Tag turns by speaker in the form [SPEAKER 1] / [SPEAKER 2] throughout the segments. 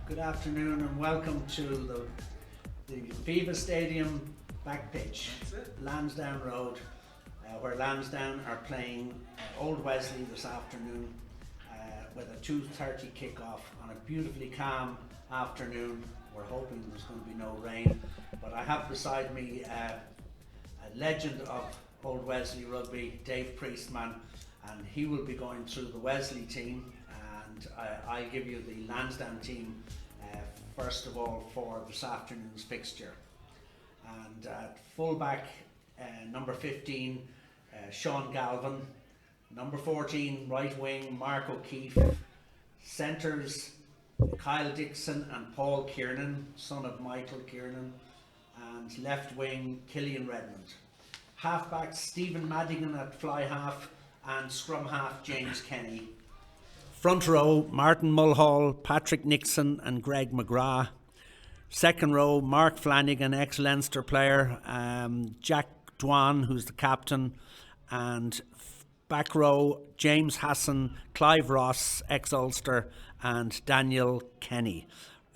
[SPEAKER 1] Good afternoon and welcome to the Viva Stadium back pitch, Lansdowne Road, where Lansdowne are playing Old Wesley this afternoon with a 2:30 kick-off on a beautifully calm afternoon. We're hoping there's going to be no rain, but I have beside me a legend of Old Wesley rugby, Dave Priestman, and he will be going through the Wesley team, and I'll give you the Lansdowne team first of all for this afternoon's fixture. And at fullback, number 15, Sean Galvin; number 14, right wing, Mark O'Keefe; centres, Kyle Dixon and Paul Kiernan, son of Michael Kiernan; and left wing, Killian Redmond; halfback, Stephen Madigan at fly half; and scrum half, James Kenny. Front row, Martin Mulhall, Patrick Nixon and Greg McGrath. Second row, Mark Flanagan, ex-Leinster player, Jack Dwan, who's the captain, and back row, James Hassan, Clive Ross, ex-Ulster, and Daniel Kenny.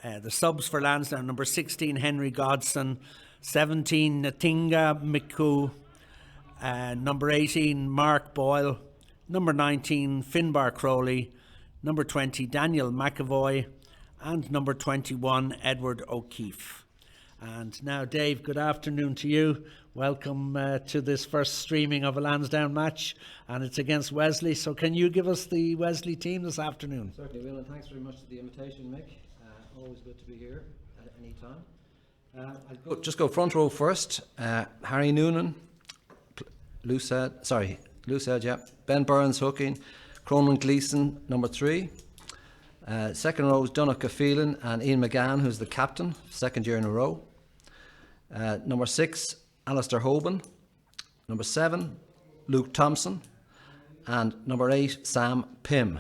[SPEAKER 1] The subs for Lansdowne: number 16, Henry Godson; 17, Natinga Miku; number 18, Mark Boyle; number 19, Finbar Crowley; number 20, Daniel McAvoy; and number 21, Edward O'Keefe. And now, Dave, good afternoon to you. Welcome to this first streaming of a Lansdowne match, and it's against Wesley. So can you give us the Wesley team this afternoon?
[SPEAKER 2] Certainly will, and thanks very much for the invitation, Mick. Always good to be here at any time. I'll just go front row first. Harry Noonan, loose head, yeah. Ben Burns hooking, Cronin Gleeson, number 3. Second row is Donnacha Phelan and Ian McGann, who's the captain, second year in a row. Number 6, Alistair Hoban. Number 7, Luke Thompson. And number 8, Sam Pym,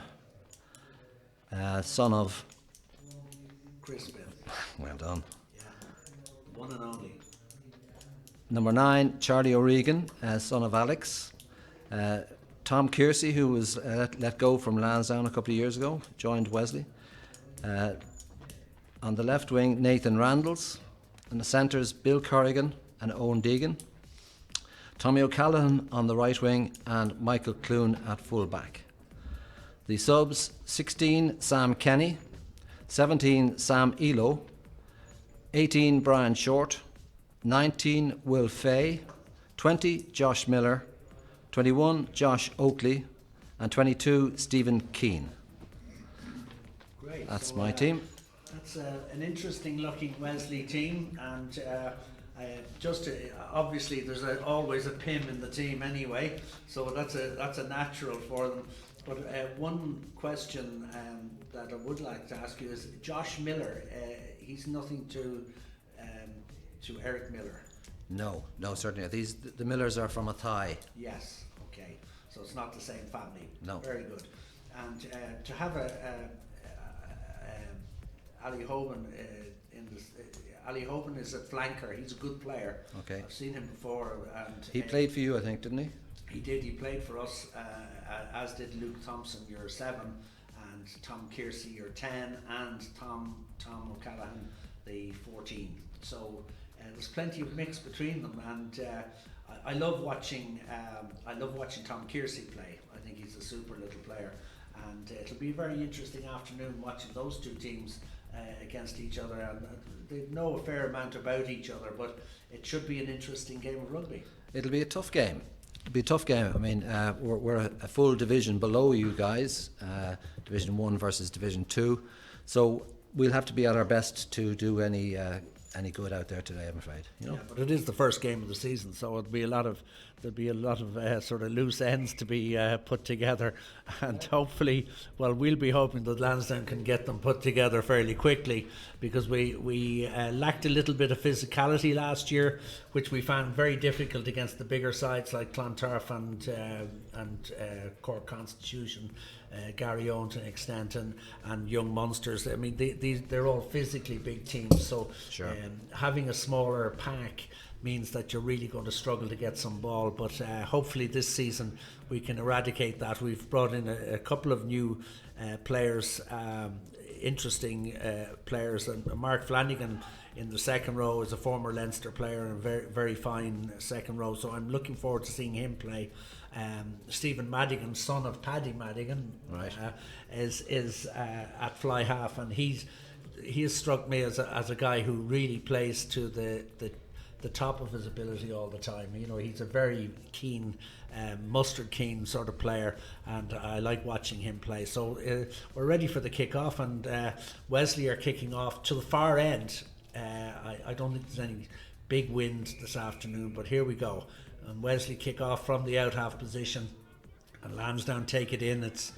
[SPEAKER 2] son of
[SPEAKER 1] Chris Pym.
[SPEAKER 2] Well done.
[SPEAKER 1] Yeah, one and only.
[SPEAKER 2] Number 9, Charlie O'Regan, son of Alex. Tom Kearsey, who was let go from Lansdowne a couple of years ago, joined Wesley. On the left wing, Nathan Randalls. In the centres, Bill Corrigan and Owen Deegan. Tommy O'Callaghan on the right wing, and Michael Clune at full back. The subs: 16, Sam Kenny; 17, Sam Elo; 18, Brian Short; 19, Will Fay; 20, Josh Miller; 21, Josh Oakley; and 22, Stephen Keane.
[SPEAKER 1] Great.
[SPEAKER 2] That's
[SPEAKER 1] so,
[SPEAKER 2] my team.
[SPEAKER 1] That's an interesting looking Wesley team, and obviously there's always a Pym in the team anyway, so that's a natural for them. But one question that I would like to ask you is Josh Miller. He's nothing to Eric Miller.
[SPEAKER 2] No, certainly. The Millers are from Athy.
[SPEAKER 1] Yes, okay. So it's not the same family.
[SPEAKER 2] No.
[SPEAKER 1] Very good. And to have Ali Hoban in this, Ali Hoban is a flanker. He's a good player.
[SPEAKER 2] Okay.
[SPEAKER 1] I've seen him before, and
[SPEAKER 2] He played for you, I think, didn't he?
[SPEAKER 1] He did. He played for us, as did Luke Thompson, year 7, and Tom Kearsey, year 10, and Tom O'Callaghan, the 14. So there's plenty of mix between them, and I love watching Tom Kearsey play. I think he's a super little player, and it'll be a very interesting afternoon watching those two teams against each other. And they know a fair amount about each other, but it should be an interesting game of rugby.
[SPEAKER 2] It'll be a tough game. I mean, we're a full division below you guys, Division 1 versus Division 2, so we'll have to be at our best to do any good out there today, I'm afraid.
[SPEAKER 1] Yeah, but it is the first game of the season, so there'll be a lot of sort of loose ends to be put together, and hopefully, well, we'll be hoping that Lansdowne can get them put together fairly quickly, because we lacked a little bit of physicality last year, which we found very difficult against the bigger sides like Clontarf and Cork Constitution, Garryowen to an extent, and Young Munsters. I mean, they're all physically big teams, so
[SPEAKER 2] sure.
[SPEAKER 1] Having a smaller pack means that you're really going to struggle to get some ball, but hopefully this season we can eradicate that. We've brought in a couple of new players interesting players. And Mark Flanagan in the second row is a former Leinster player and a very, very fine second row. So I'm looking forward to seeing him play. Stephen Madigan, son of Paddy Madigan,
[SPEAKER 2] Right.
[SPEAKER 1] is at fly half, and he has struck me as a guy who really plays to the top of his ability all the time. You know, he's a very keen, mustard keen sort of player, and I like watching him play. So we're ready for the kick-off, and Wesley are kicking off to the far end. I don't think there's any big wind this afternoon, but here we go. And Wesley kick off from the out half position, and Lansdowne take it in. It's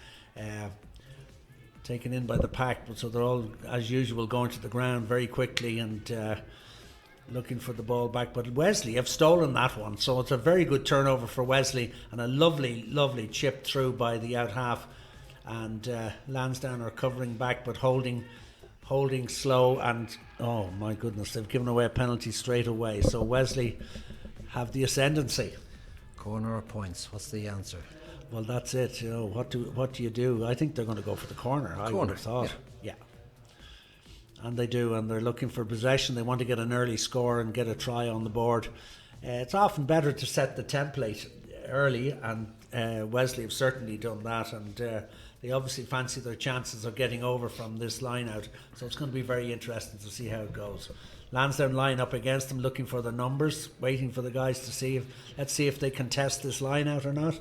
[SPEAKER 1] taken in by the pack, so they're all, as usual, going to the ground very quickly and looking for the ball back. But Wesley have stolen that one, so it's a very good turnover for Wesley, and a lovely chip through by the out half. And Lansdowne are covering back but holding slow, and oh my goodness, they've given away a penalty straight away. So Wesley have the ascendancy.
[SPEAKER 2] Corner or points? What's the answer?
[SPEAKER 1] Well, that's it. You know, what do you do? I think they're going to go for the corner. I would have thought. Yeah. And they do, and they're looking for possession. They want to get an early score and get a try on the board. It's often better to set the template early, and Wesley have certainly done that, and they obviously fancy their chances of getting over from this line out. So it's going to be very interesting to see how it goes. Lansdowne line up against them, looking for the numbers, waiting for the guys to see if, let's see if they contest this line out or not.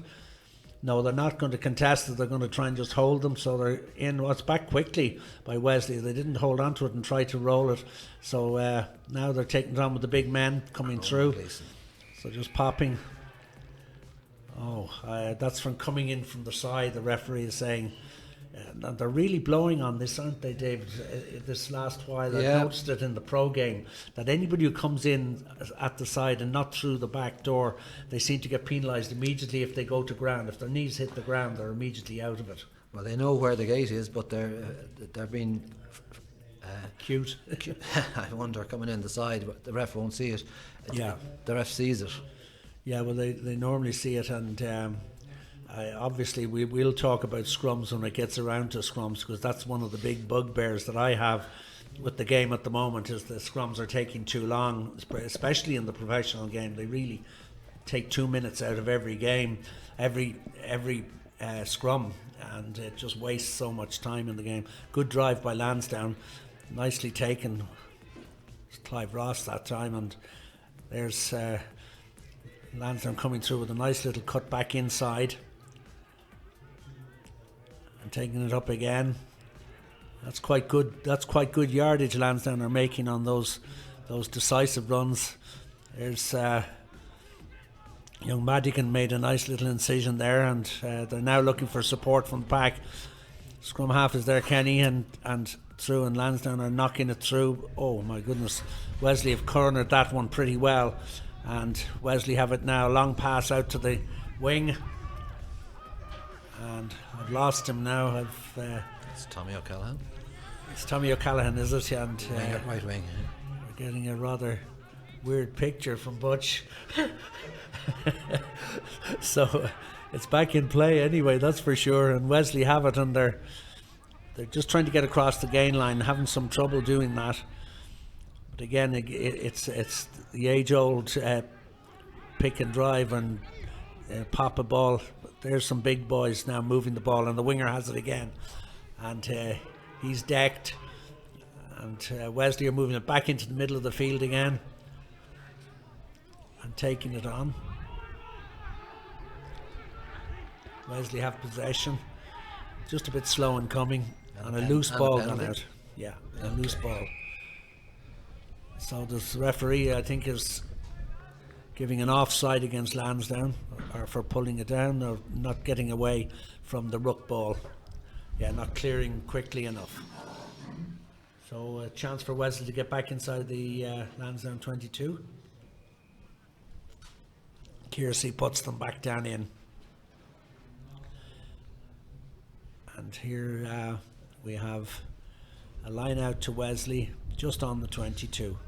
[SPEAKER 1] No, they're not going to contest it. They're going to try and just hold them. So they're in. Well, it's back quickly by Wesley. They didn't hold on to it and try to roll it. So now they're taking it on with the big men coming through. So just popping. Oh, that's from coming in from the side. The referee is saying, and they're really blowing on this, aren't they, David? This last while, I noticed it in the pro game, that anybody who comes in at the side and not through the back door, they seem to get penalised immediately if they go to ground. If their knees hit the ground, they're immediately out of it.
[SPEAKER 2] Well, they know where the gate is, but they're being
[SPEAKER 1] cute.
[SPEAKER 2] I wonder, coming in the side, but the ref won't see it.
[SPEAKER 1] Yeah,
[SPEAKER 2] the ref sees it.
[SPEAKER 1] Yeah, well, they normally see it, and obviously we'll talk about scrums when it gets around to scrums, because that's one of the big bugbears that I have with the game at the moment, is the scrums are taking too long, especially in the professional game. They really take 2 minutes out of every game, every scrum, and it just wastes so much time in the game. Good drive by Lansdowne, nicely taken. It's Clive Ross that time, and there's Lansdowne coming through with a nice little cut back inside. And taking it up again. That's quite good. That's quite good yardage Lansdowne are making on those decisive runs. There's young Madigan made a nice little incision there, and they're now looking for support from the pack. Scrum half is there, Kenny, and through, and Lansdowne are knocking it through. Oh my goodness, Wesley have cornered that one pretty well, and Wesley have it now. Long pass out to the wing. And I've lost him now.
[SPEAKER 2] It's Tommy O'Callaghan.
[SPEAKER 1] It's Tommy O'Callaghan, is it? And
[SPEAKER 2] right wing.
[SPEAKER 1] We're getting a rather weird picture from Butch. So it's back in play anyway, that's for sure. And Wesley have it, and they're just trying to get across the gain line, having some trouble doing that. But again, it's the age-old pick and drive and pop a ball. There's some big boys now moving the ball, and the winger has it again, and he's decked, and Wesley are moving it back into the middle of the field again and taking it on. Wesley have possession, just a bit slow in coming, and a loose ball gone out. Yeah, a loose ball. So this referee, I think, is giving an offside against Lansdowne, or for pulling it down, or not getting away from the ruck ball. Yeah, not clearing quickly enough. So a chance for Wesley to get back inside the Lansdowne 22. Kiersey puts them back down in. And here we have a line out to Wesley just on the 22.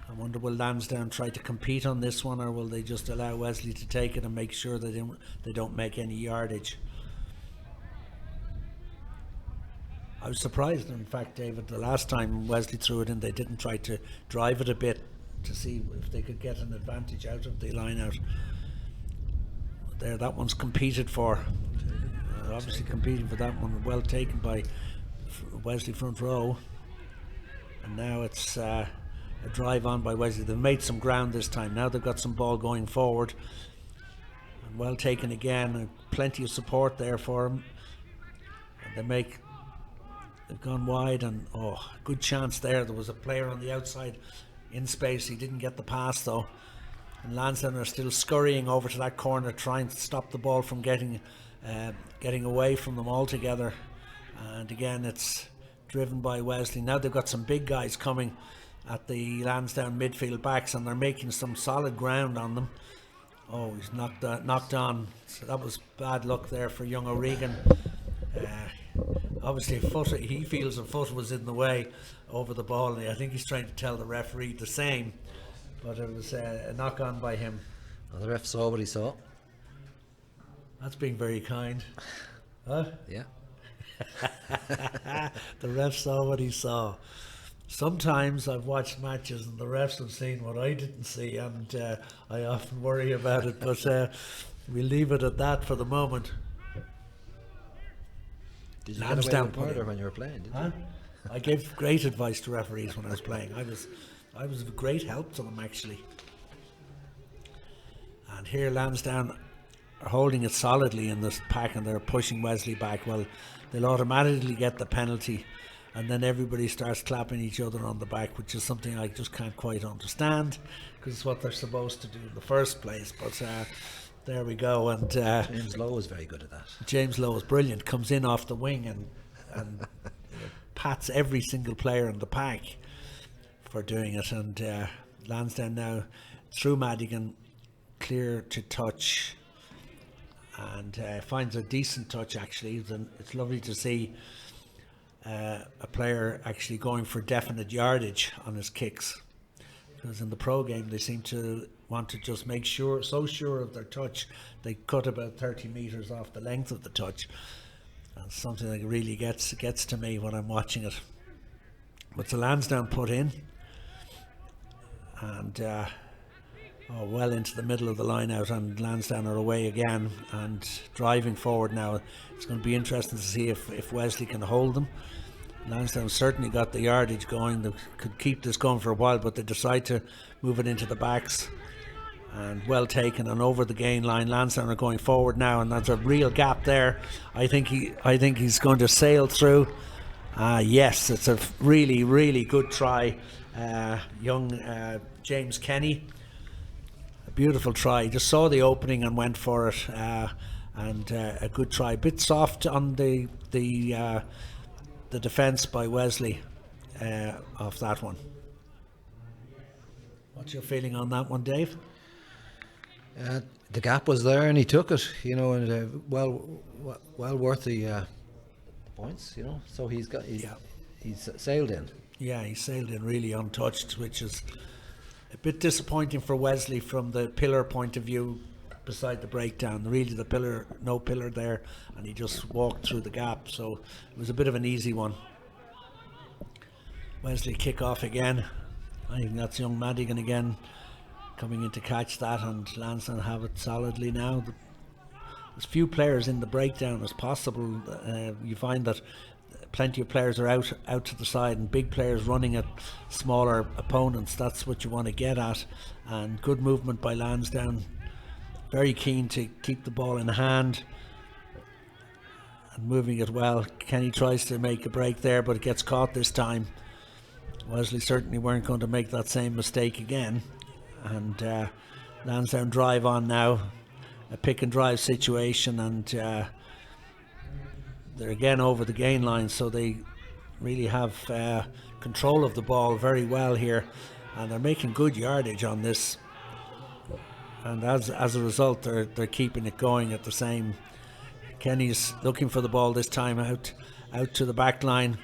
[SPEAKER 1] I wonder, will Lansdowne try to compete on this one, or will they just allow Wesley to take it and make sure that they don't make any yardage? I was surprised, in fact, David, the last time Wesley threw it in, they didn't try to drive it a bit to see if they could get an advantage out of the line out. There, that one's competed for. Obviously competing for that one, well taken by Wesley front row. And now it's a drive on by Wesley. They've made some ground this time. Now they've got some ball going forward. And well taken again, and plenty of support there for him. And they've gone wide, and good chance there. There was a player on the outside in space. He didn't get the pass though. And Lansdowne are still scurrying over to that corner, trying to stop the ball from getting away from them altogether. And again, it's driven by Wesley. Now they've got some big guys coming at the Lansdowne midfield backs, and they're making some solid ground on them. Oh, he's knocked on. So that was bad luck there for young O'Regan. Obviously he feels a foot was in the way over the ball, and I think he's trying to tell the referee the same, but it was a knock on by him.
[SPEAKER 2] Well, the ref saw what he saw.
[SPEAKER 1] That's being very kind. Huh?
[SPEAKER 2] Yeah.
[SPEAKER 1] The ref saw what he saw. Sometimes I've watched matches and the refs have seen what I didn't see, and I often worry about it, but we'll leave it at that for the moment.
[SPEAKER 2] Did you get away with murder when you were playing, did you?
[SPEAKER 1] I gave great advice to referees when I was playing. I was of great help to them, actually. And here Lansdowne are holding it solidly in this pack, and they're pushing Wesley back. Well, they'll automatically get the penalty, and then everybody starts clapping each other on the back, which is something I just can't quite understand, because it's what they're supposed to do in the first place. But there we go. And
[SPEAKER 2] James Lowe was very good at that.
[SPEAKER 1] James Lowe is brilliant. Comes in off the wing and pats every single player in the pack for doing it. And Lansdowne now through Madigan, clear to touch, and finds a decent touch actually. It's lovely to see a player actually going for definite yardage on his kicks, because in the pro game they seem to want to just make sure, so sure of their touch, they cut about 30 metres off the length of the touch. That's something that really gets to me when I'm watching it. But the Lansdowne put in, and well into the middle of the line out, and Lansdowne are away again and driving forward now. It's going to be interesting to see if Wesley can hold them. Lansdowne certainly got the yardage going. They could keep this going for a while, but they decide to move it into the backs, and well taken and over the gain line. Lansdowne are going forward now, and there's a real gap there. I think he's going to sail through. Yes, it's a really, really good try. Young James Kenny, a beautiful try. Just saw the opening and went for it, and a good try. A bit soft on the defence by Wesley off that one. What's your feeling on that one, Dave?
[SPEAKER 2] The gap was there, and he took it. And well worth the points. So he's sailed in. Yeah, he sailed in really untouched, which is a bit disappointing for Wesley from the pillar point of view. Beside the breakdown, really the pillar, no pillar there, and he just walked through the gap, so it was a bit of an easy one. Wesley kick off again. I think that's young Madigan again coming in to catch that, and Lansdowne have it solidly now. There's few players in the breakdown as possible. You find that plenty of players are out to the side, and big players running at smaller opponents. That's what you want to get at, and good movement by Lansdowne. Very keen to keep the ball in hand and moving it well. Kenny tries to make a break there, but it gets caught this time. Wesley certainly weren't going to make that same mistake again, and Lansdowne drive on now, a pick and drive situation, and they're again over the gain line, so they really have control of the ball very well here, and they're making good yardage on this. And as a result, they're keeping it going at the same. Kenny's looking for the ball this time out to the back line,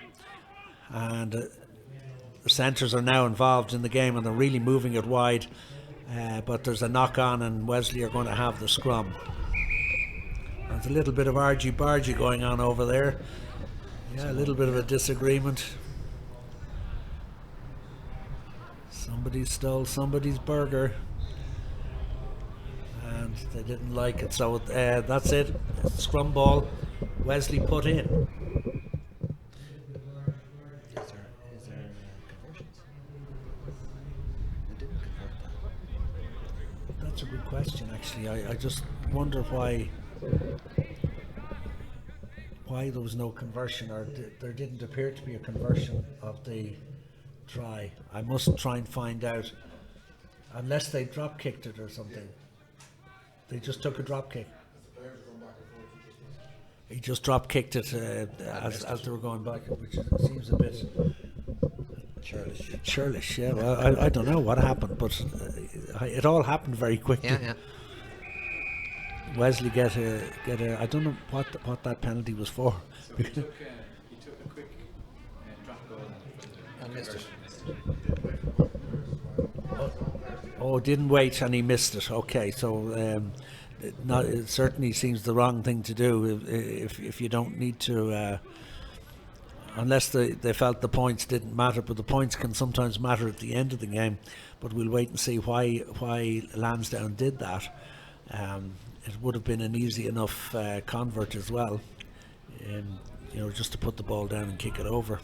[SPEAKER 2] and the centres are now involved in the game, and they're really moving it wide. But there's a knock on, and Wesley are going to have the scrum. There's a little bit of argy-bargy going on over there.
[SPEAKER 1] Yeah, a little bit of a disagreement. Somebody stole somebody's burger and they didn't like it, so that's it. Scrum ball. Wesley put in.
[SPEAKER 2] Is there conversions? They didn't convert that.
[SPEAKER 1] That's a good question, actually. I just wonder why there was no conversion, or there didn't appear to be a conversion of the try. I must try and find out, unless they drop kicked it or something. They just took a drop kick. He just drop kicked it as they were going back, which seems a bit churlish. Yeah, well, I don't know what happened, but it all happened very quickly.
[SPEAKER 2] Yeah.
[SPEAKER 1] Wesley get a. I don't know what that penalty was for.
[SPEAKER 3] So he took a quick drop goal
[SPEAKER 2] and missed it.
[SPEAKER 1] Didn't wait and he missed it. Okay, so it certainly seems the wrong thing to do if you don't need to, unless they felt the points didn't matter. But the points can sometimes matter at the end of the game. But we'll wait and see why Lansdowne did that. It would have been an easy enough convert as well, just to put the ball down and kick it over.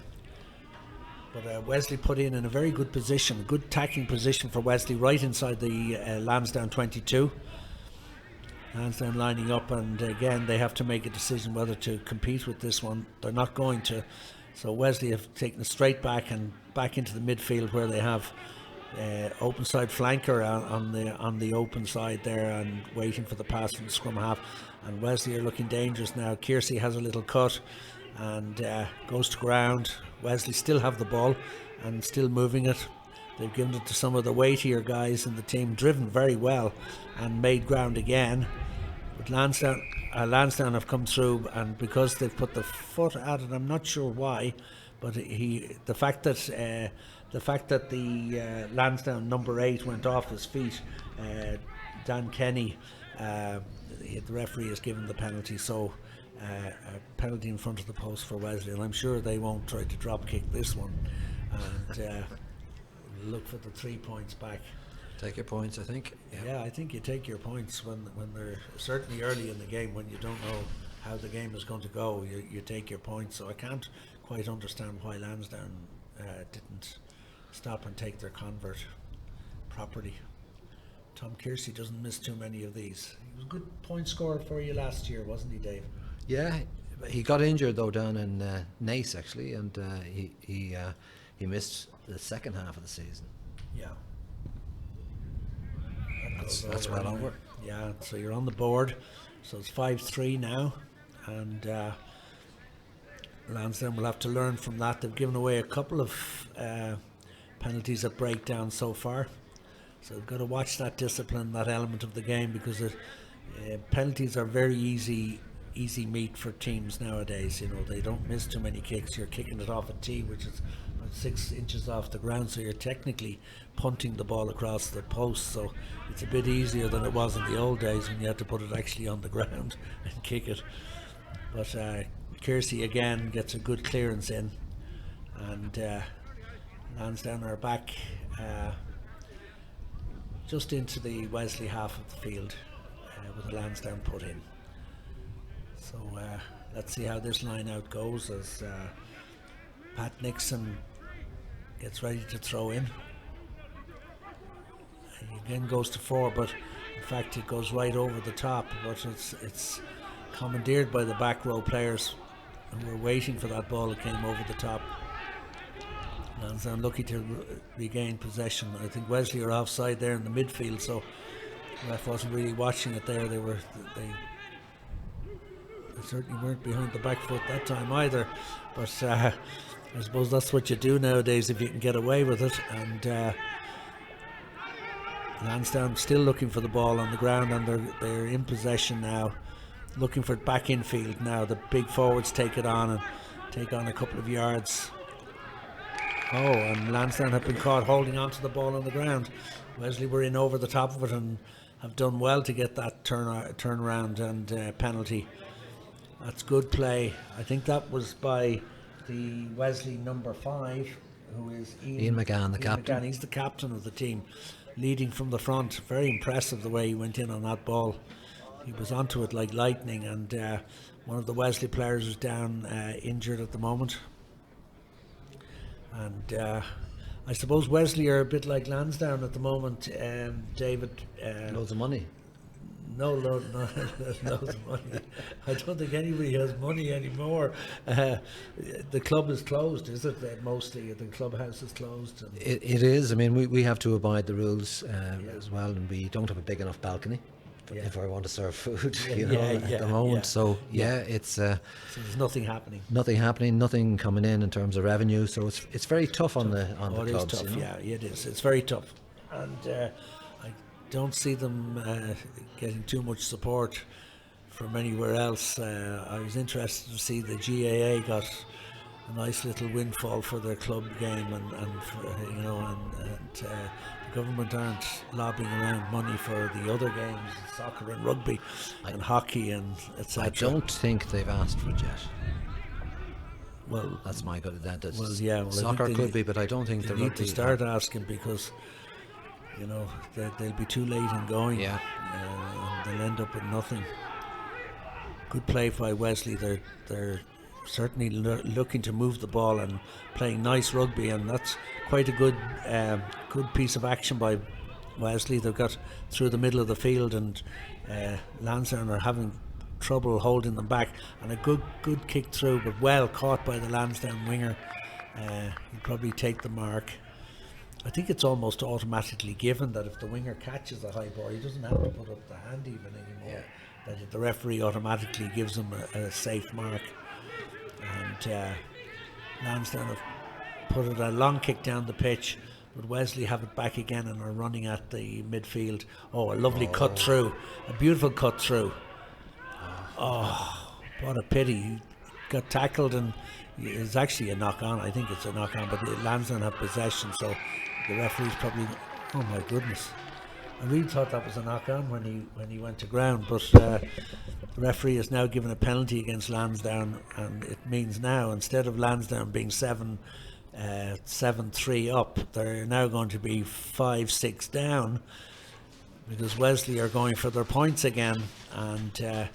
[SPEAKER 1] But Wesley put in a very good position, good tacking position for Wesley, right inside the Lansdowne 22. Lansdowne lining up, and again they have to make a decision whether to compete with this one. They're not going to, so Wesley have taken it straight back into the midfield, where they have open side flanker on the open side there, and waiting for the pass from the scrum half. And Wesley are looking dangerous now. Kiersey has a little cut and goes to ground. Wesley still have the ball and still moving it. They've given it to some of the weightier guys in the team, driven very well and made ground again. But Lansdowne have come through, and because they've put the foot at it, I'm not sure why, but the fact that the Lansdowne number 8 went off his feet, Dan Kenny, the referee has given the penalty, so a penalty in front of the post for Wesley, and I'm sure they won't try to drop kick this one and look for the 3 points back.
[SPEAKER 2] Take your points, I think.
[SPEAKER 1] Yeah, I think you take your points when they're certainly early in the game, when you don't know how the game is going to go. You take your points. So I can't quite understand why Lansdowne didn't stop and take their convert properly. Tom Kiersey doesn't miss too many of these. He was a good point scorer for you last year, wasn't he, Dave?
[SPEAKER 2] Yeah, he got injured though down in Naas actually, and he missed the second half of the season.
[SPEAKER 1] Yeah.
[SPEAKER 2] That's well over.
[SPEAKER 1] Yeah, so you're on the board. So it's 5-3 now, and Lansdowne will have to learn from that. They've given away a couple of penalties at breakdown so far, so they've got to watch that discipline, that element of the game, because penalties are very easy meat for teams nowadays. They don't miss too many kicks. You're kicking it off a tee, which is about 6 inches off the ground, so you're technically punting the ball across the post, so it's a bit easier than it was in the old days when you had to put it actually on the ground and kick it. But Kiersey again gets a good clearance in, and Lansdowne are back just into the Wesley half of the field with the Lansdowne put in. So let's see how this line out goes as Pat Nixon gets ready to throw in. He again goes to 4, but in fact it goes right over the top, but it's commandeered by the back row players who were waiting for that ball that came over the top. Lansdowne lucky to regain possession. I think Wesley are offside there in the midfield, so the ref wasn't really watching it there. They certainly weren't behind the back foot that time either, but I suppose that's what you do nowadays if you can get away with it. And Lansdowne still looking for the ball on the ground, and they're in possession now, looking for it back infield now. The big forwards take it on and take on a couple of yards. And Lansdowne have been caught holding on to the ball on the ground. Wesley were in over the top of it and have done well to get that turnaround and penalty. That's good play. I think that was by
[SPEAKER 4] the Wesley number 5, who is
[SPEAKER 2] Ian McGann, the captain.
[SPEAKER 4] He's the captain of the team, leading from the front. Very impressive the way he went in on that ball. He was onto it like lightning, and one of the Wesley players is down injured at the moment. And I suppose Wesley are a bit like Lansdowne at the moment, David.
[SPEAKER 2] Loads of money.
[SPEAKER 4] No, loads of money. I don't think anybody has money anymore. The club is closed, is it? Mostly the clubhouse is closed. And
[SPEAKER 2] It is. I mean, we have to abide the ruls as well, and we don't have a big enough balcony if I want to serve food, at the moment.
[SPEAKER 4] Yeah.
[SPEAKER 2] So it's
[SPEAKER 4] so there's nothing happening.
[SPEAKER 2] Nothing coming in terms of revenue. So it's very tough on the
[SPEAKER 4] it
[SPEAKER 2] clubs.
[SPEAKER 4] is tough.
[SPEAKER 2] You know?
[SPEAKER 4] Yeah, it is. It's very tough, and I don't see them getting too much support from anywhere else. I was interested to see the GAA got a nice little windfall for their club game, and the government aren't lobbing around money for the other games, soccer and rugby and hockey and etc.
[SPEAKER 2] I don't think they've asked for it yet.
[SPEAKER 4] Well,
[SPEAKER 2] that's my good.
[SPEAKER 4] Well,
[SPEAKER 2] soccer could be, but I don't think
[SPEAKER 4] they need to start asking, because they'll be too late in going.
[SPEAKER 2] Yeah,
[SPEAKER 4] and they'll end up with nothing. Good play by Wesley. They're certainly looking to move the ball and playing nice rugby, and that's quite a good piece of action by Wesley. They've got through the middle of the field, and Lansdowne are having trouble holding them back, and a good kick through, but well caught by the Lansdowne winger. He'll probably take the mark. I think it's almost automatically given that if the winger catches a high ball, he doesn't have to put up the hand even anymore. That the referee automatically gives him a safe mark. And Lansdowne have put it a long kick down the pitch, but Wesley have it back again and are running at the midfield. Oh, a lovely cut through, a beautiful cut through. Oh, what a pity. He got tackled, and it's actually a knock on. I think it's a knock on, but Lansdowne have possession, so the referee's probably, oh my goodness. I really thought that was a knock on when he went to ground, but the referee has now given a penalty against Lansdowne, and it means now, instead of Lansdowne being 7-3 up, they're now going to be 5-6 down, because Wesley are going for their points again. And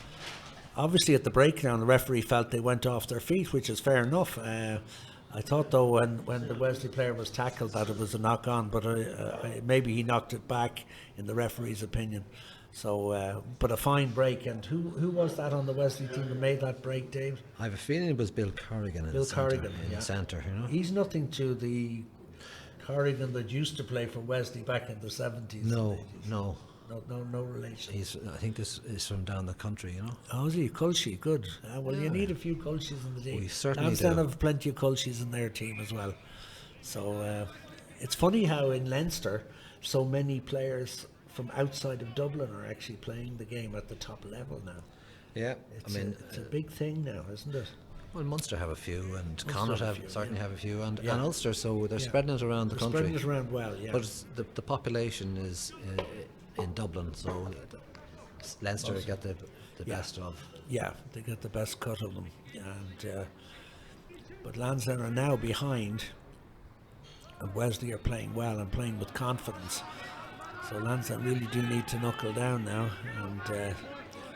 [SPEAKER 4] obviously at the breakdown, the referee felt they went off their feet, which is fair enough. I thought though when the Wesley player was tackled that it was a knock on, but maybe he knocked it back in the referee's opinion. So, but a fine break. And who was that on the Wesley team that made that break, Dave?
[SPEAKER 2] I have a feeling it was Bill Corrigan in the centre.
[SPEAKER 4] He's nothing to the Corrigan that used to play for Wesley back in the 70s. No relation.
[SPEAKER 2] I think this is from down the country,
[SPEAKER 4] Oh, is he? Culshy, good. You need a few Culshys in the team.
[SPEAKER 2] We certainly
[SPEAKER 4] Lansdowne
[SPEAKER 2] do.
[SPEAKER 4] have plenty of Culshys in their team as well. So it's funny how in Leinster so many players from outside of Dublin are actually playing the game at the top level now.
[SPEAKER 2] Yeah,
[SPEAKER 4] it's a big thing now, isn't it?
[SPEAKER 2] Well, Munster have a few, and Connacht have a few, and
[SPEAKER 4] Yeah.
[SPEAKER 2] Ulster, so they're spreading it around the country.
[SPEAKER 4] Spreading it around well, yeah.
[SPEAKER 2] But the population is in Dublin, so Leinster get the best of.
[SPEAKER 4] Yeah, they get the best cut of them. And but Lansdowne are now behind, and Wesley are playing well and playing with confidence. So Lansdowne really do need to knuckle down now and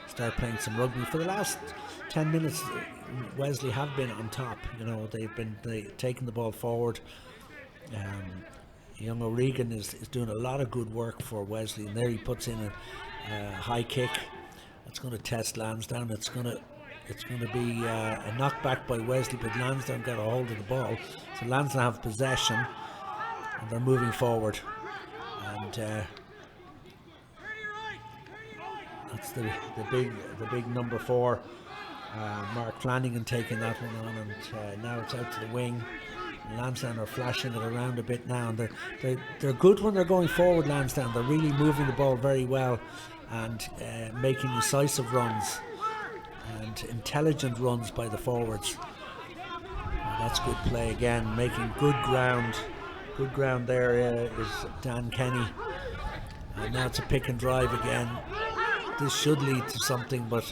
[SPEAKER 4] start playing some rugby. For the last 10 minutes, Wesley have been on top. They've taken the ball forward. Young O'Regan is doing a lot of good work for Wesley, and there he puts in a high kick. It's going to test Lansdowne. It's going to be a knockback by Wesley, but Lansdowne got a hold of the ball. So Lansdowne have possession, and they're moving forward. And that's the big number 4, Mark Flanagan, taking that one on, and now it's out to the wing. Lansdowne are flashing it around a bit now, and they're good when they're going forward. Lansdowne, they're really moving the ball very well and making decisive runs and intelligent runs by the forwards. That's good play again, making good ground. Good ground there is Dan Kenny, and now it's a pick and drive again. This should lead to something, but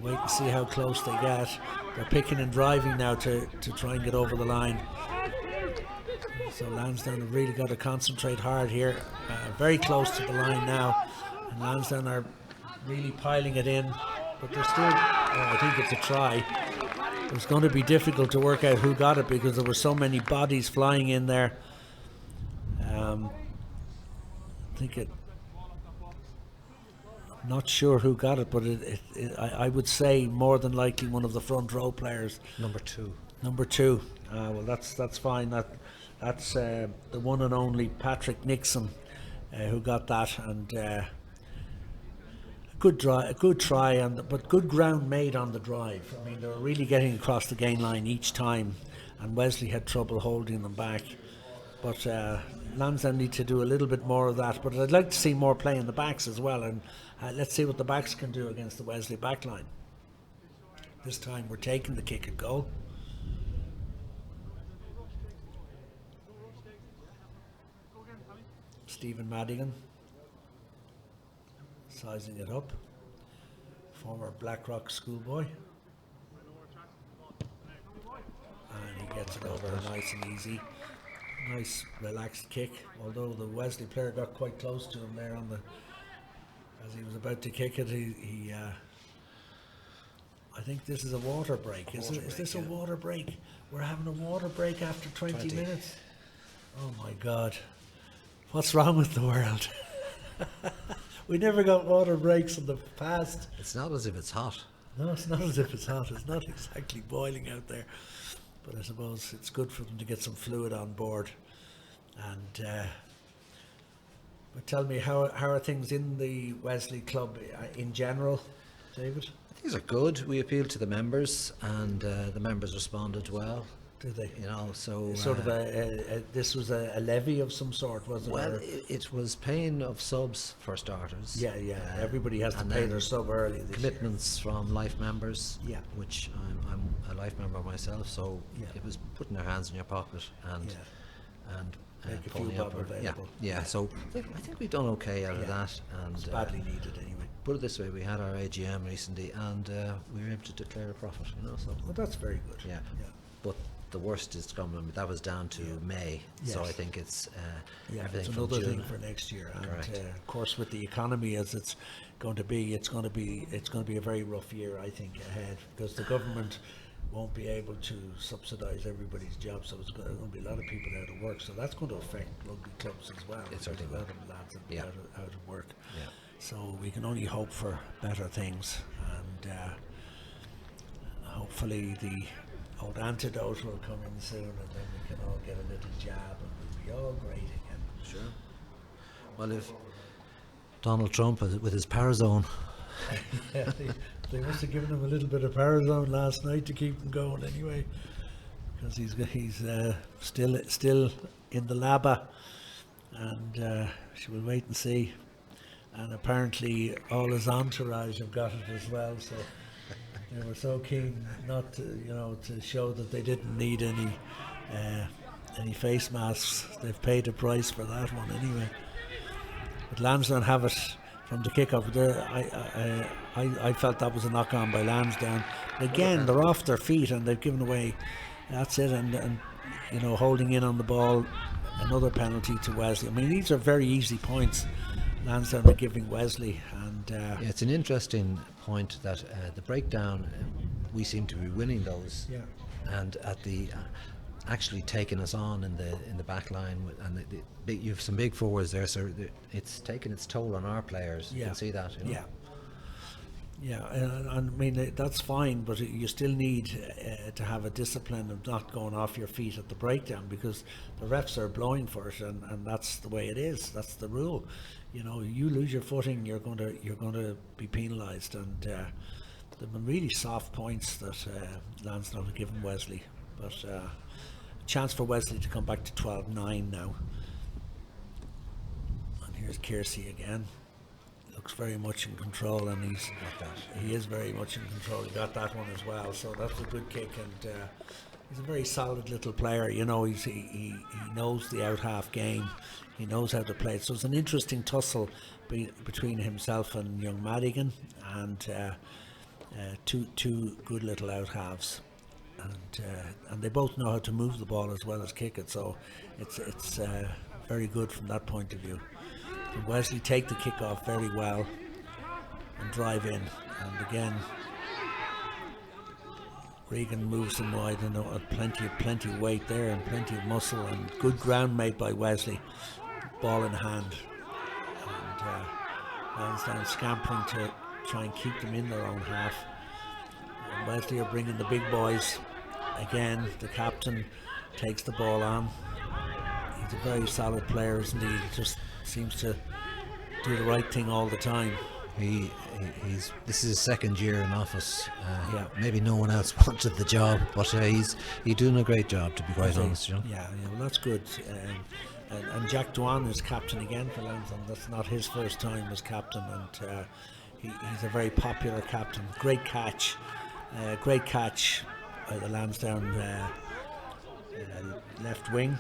[SPEAKER 4] We'll wait and see how close they get. They're picking and driving now to try and get over the line. So Lansdowne have really got to concentrate hard here. Very close to the line now. And Lansdowne are really piling it in. But they're still, I think it's a try. It's going to be difficult to work out who got it because there were so many bodies flying in there. I think I'm not sure who got it, but I would say more than likely one of the front row players.
[SPEAKER 2] Number 2.
[SPEAKER 4] Number 2. Well, that's fine. That's the one and only Patrick Nixon who got that, and a good try, but good ground made on the drive. I mean, they were really getting across the gain line each time, and Wesley had trouble holding them back. But Lansdowne need to do a little bit more of that. But I'd like to see more play in the backs as well, and let's see what the backs can do against the Wesley backline. This time we're taking the kick and goal. Stephen Madigan sizing it up, former Blackrock schoolboy, and he gets it over nice and easy. Nice relaxed kick, although the Wesley player got quite close to him there as he was about to kick it. He I think this is a water break. Is this a water break? We're having a water break after 20 minutes. Oh my God. What's wrong with the world? We never got water breaks in the past.
[SPEAKER 2] It's not as if it's hot.
[SPEAKER 4] No, it's not as if it's hot. It's not exactly boiling out there. But I suppose it's good for them to get some fluid on board. And but tell me, how are things in the Wesley club in general, David?
[SPEAKER 2] These are good. We appealed to the members, and the members responded well.
[SPEAKER 4] Did they?
[SPEAKER 2] You know, so
[SPEAKER 4] sort of this was a levy of some sort, wasn't it?
[SPEAKER 2] Well, it was paying of subs for starters.
[SPEAKER 4] Yeah. Everybody has to pay their sub early this
[SPEAKER 2] commitments
[SPEAKER 4] year.
[SPEAKER 2] from life members.
[SPEAKER 4] Yeah.
[SPEAKER 2] Which I'm a life member myself, so it was putting their hands in your pocket and
[SPEAKER 4] make a few
[SPEAKER 2] pulling
[SPEAKER 4] bob
[SPEAKER 2] up.
[SPEAKER 4] available.
[SPEAKER 2] Yeah. So I think we've done okay out of that, and
[SPEAKER 4] it's badly needed anyway.
[SPEAKER 2] Put it this way: we had our AGM recently, and we were able to declare a profit. You know, so
[SPEAKER 4] well, that's very good.
[SPEAKER 2] Yeah. But the worst is coming. That was down to May, so I think it's everything
[SPEAKER 4] it's
[SPEAKER 2] from
[SPEAKER 4] another
[SPEAKER 2] June.
[SPEAKER 4] thing for next year. And
[SPEAKER 2] Correct.
[SPEAKER 4] of course, with the economy as it's going to be a very rough year, I think, ahead, because the government won't be able to subsidise everybody's job, so there's going to be a lot of people out of work. So that's going to affect rugby clubs as well.
[SPEAKER 2] It certainly
[SPEAKER 4] a lot
[SPEAKER 2] will.
[SPEAKER 4] of lads will be out of work.
[SPEAKER 2] Yeah.
[SPEAKER 4] So we can only hope for better things, and hopefully the old antidote will come in soon, and then we can all get a little jab and we'll be all great again.
[SPEAKER 2] Sure. Well, if Donald Trump with his Parazone.
[SPEAKER 4] Yeah, they must have given him a little bit of Parazone last night to keep him going anyway, because he's still in the labba, and we'll wait and see. And apparently all his entourage have got it as well, so they were so keen not to show that they didn't need any face masks. They've paid a price for that one anyway. But Lansdowne have it from the kick-off. I felt that was a knock-on by Lansdowne. Again, they're off their feet and they've given away. That's it, and holding in on the ball, another penalty to Wesley. I mean, these are very easy points Lansdowne are giving Wesley, and
[SPEAKER 2] it's an interesting point that the breakdown, we seem to be winning those, and at the actually taking us on in the back line, and you have some big forwards there, so it's taking its toll on our players. You can see that.
[SPEAKER 4] And I mean that's fine, but you still need to have a discipline of not going off your feet at the breakdown, because the refs are blowing for it, and that's the way it is. That's the rule. You lose your footing, you're going to be penalised, and there've been really soft points that Lansdowne have given Wesley, but a chance for Wesley to come back to 12-9 now. And here's Kiersey again. Looks very much in control, and he is very much in control. He got that one as well, so that's a good kick, and he's a very solid little player. He knows the out half game. He knows how to play it. So it's an interesting tussle between himself and young Madigan, and two good little out halves, and they both know how to move the ball as well as kick it. So it's very good from that point of view. And Wesley take the kick off very well and drive in, and again Regan moves them wide, and plenty of weight there and plenty of muscle, and good ground made by Wesley. Ball in hand, and Lansdowne scampering to try and keep them in their own half. And Wesley are bringing the big boys again. The captain takes the ball on. He's a very solid player, isn't he? He just seems to do the right thing all the time.
[SPEAKER 2] He's this is his second year in office.
[SPEAKER 4] Yeah.
[SPEAKER 2] Maybe no one else wanted the job, but he's doing a great job, to be quite honest. You know?
[SPEAKER 4] Yeah, well, that's good. And Jack Dwan is captain again for Lansdowne. That's not his first time as captain, and he's a very popular captain. Great catch by the Lansdowne left wing,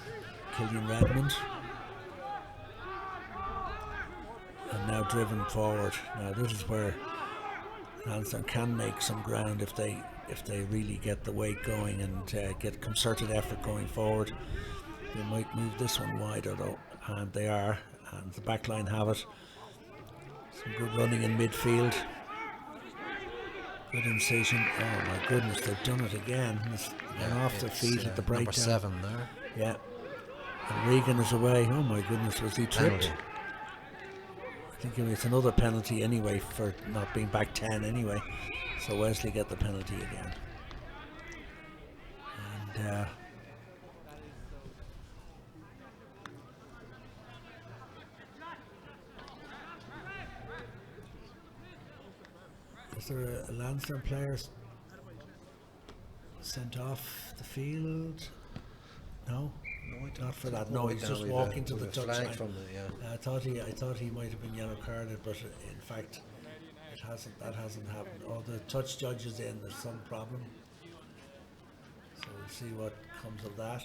[SPEAKER 4] Killian Redmond. And now driven forward. Now this is where Lansdowne can make some ground if they really get the weight going and get concerted effort going forward. They might move this one wider though, and they are, and the back line have it. Some good running in midfield. Good incision. Oh my goodness, they've done it again. It's gone off their feet at the breakdown.
[SPEAKER 2] Number 7 there.
[SPEAKER 4] Yeah. And Regan is away. Oh my goodness, was he tripped?
[SPEAKER 2] Penalty.
[SPEAKER 4] I think it's another penalty anyway for not being back 10 anyway. So Wesley get the penalty again. And is there a Lansdowne player sent off the field? No? Not for that. No, he's just walking to the touchline. I thought he might have been yellow carded, but in fact, that hasn't happened. Oh, the touch judge is in. There's some problem. So we'll see what comes of that.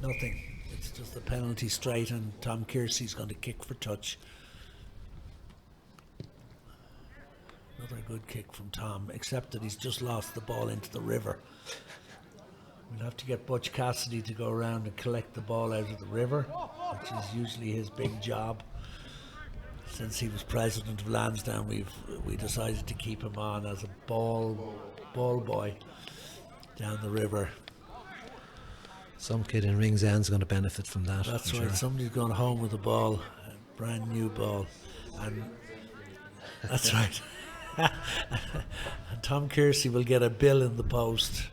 [SPEAKER 4] Nothing. It's just a penalty straight, and Tom Kearsey's going to kick for touch. Another good kick from Tom, except that he's just lost the ball into the river. We'll have to get Butch Cassidy to go around and collect the ball out of the river, which is usually his big job. Since he was president of Lansdowne, we decided to keep him on as a ball boy down the river.
[SPEAKER 2] Some kid in Ringsend's going to benefit from that.
[SPEAKER 4] That's
[SPEAKER 2] I'm
[SPEAKER 4] right.
[SPEAKER 2] sure.
[SPEAKER 4] Somebody's going home with a ball, a brand new ball, and that's right. And Tom Kearsey will get a bill in the post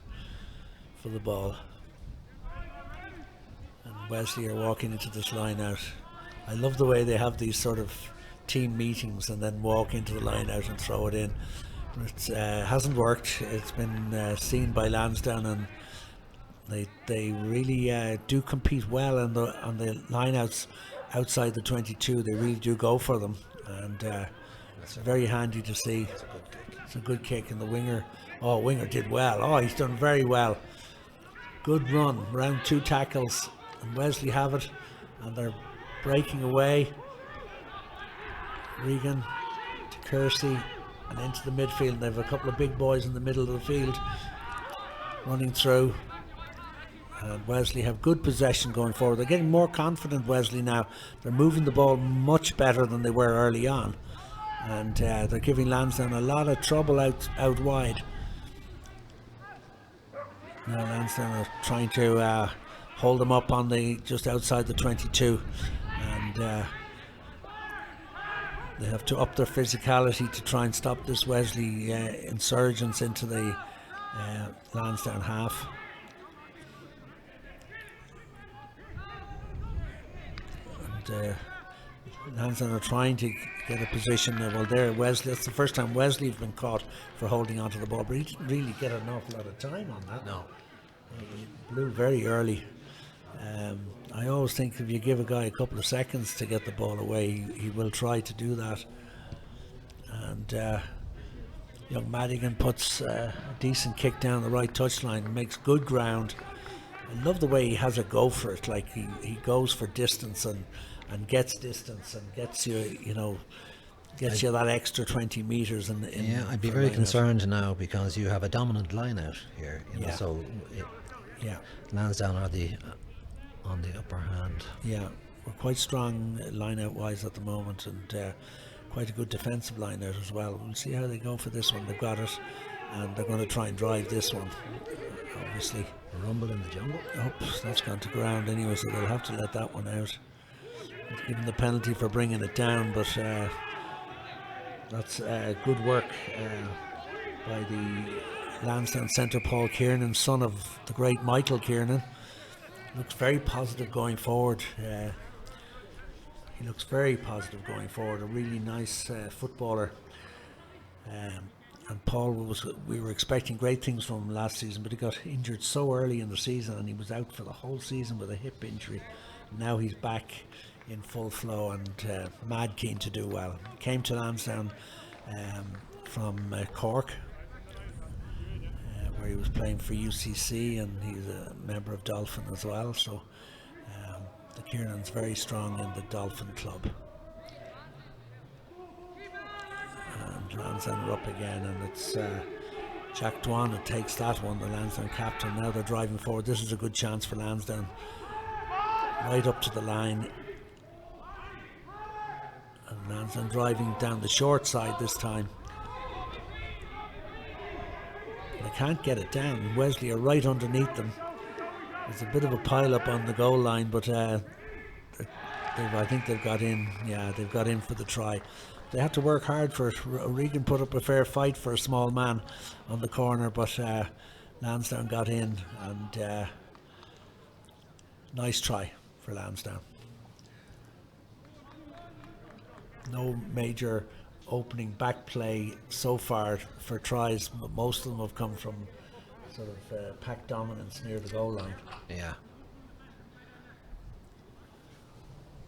[SPEAKER 4] for the ball. And Wesley are walking into this line out. I love the way they have these sort of team meetings and then walk into the line out and throw it in. It hasn't worked. It's been seen by Lansdowne, and they really do compete well on the line outs outside the 22. They really do go for them, and it's very handy to see. It's a good kick, and the winger did well. Oh, he's done very well. Good run, around 2 tackles, and Wesley have it, and they're breaking away. Regan to Kearsey and into the midfield. They have a couple of big boys in the middle of the field running through, and Wesley have good possession going forward. They're getting more confident, Wesley, now. They're moving the ball much better than they were early on, and they're giving Lansdowne a lot of trouble out wide. Now Lansdowne are trying to hold them up on just outside the 22, and they have to up their physicality to try and stop this Wesley insurgence into the Lansdowne half. And Lansdowne are trying to get a position. Well, there, Wesley. That's the first time Wesley's been caught for holding onto the ball, but he didn't really get an awful lot of time on that.
[SPEAKER 2] No.
[SPEAKER 4] He blew very early. I always think if you give a guy a couple of seconds to get the ball away, he will try to do that. And young Madigan puts a decent kick down the right touchline, makes good ground. I love the way he has a go for it. Like he goes for distance and gets distance and gets you Gets you that extra 20 metres in
[SPEAKER 2] Yeah, I'd be
[SPEAKER 4] for
[SPEAKER 2] very
[SPEAKER 4] line out.
[SPEAKER 2] concerned now because you have a dominant line out here. You know,
[SPEAKER 4] Yeah.
[SPEAKER 2] so
[SPEAKER 4] Yeah,
[SPEAKER 2] Lansdowne are on the upper hand.
[SPEAKER 4] yeah. We're quite strong line out wise at the moment, and quite a good defensive line out as well. We'll see how they go for this one. They've got it, and they're going to try and drive this one. Obviously,
[SPEAKER 2] Rumble in the jungle.
[SPEAKER 4] oops, that's gone to ground anyway, so they'll have to let that one out. Given the penalty for bringing it down, but that's good work by the Lansdowne centre, Paul Kiernan, son of the great Michael Kiernan. Looks very positive going forward. He looks very positive going forward. A really nice footballer. And Paul we were expecting great things from him last season, but he got injured so early in the season, and he was out for the whole season with a hip injury. Now he's back in full flow and mad keen to do well. Came to Lansdowne from Cork, where he was playing for UCC, and he's a member of Dolphin as well. So the Kiernan's very strong in the Dolphin club. And Lansdowne are up again, and it's Jack Dwan that takes that one, the Lansdowne captain. Now they're driving forward. This is a good chance for Lansdowne. Right up to the line. And Lansdowne driving down the short side this time. They can't get it down. Wesley are right underneath them. There's a bit of a pile up on the goal line, but I think they've got in. Yeah, they've got in for the try. They had to work hard for it. Regan put up a fair fight for a small man on the corner, but Lansdowne got in, and nice try for Lansdowne. No major opening back play so far for tries, but most of them have come from sort of pack dominance near the goal line.
[SPEAKER 2] Yeah.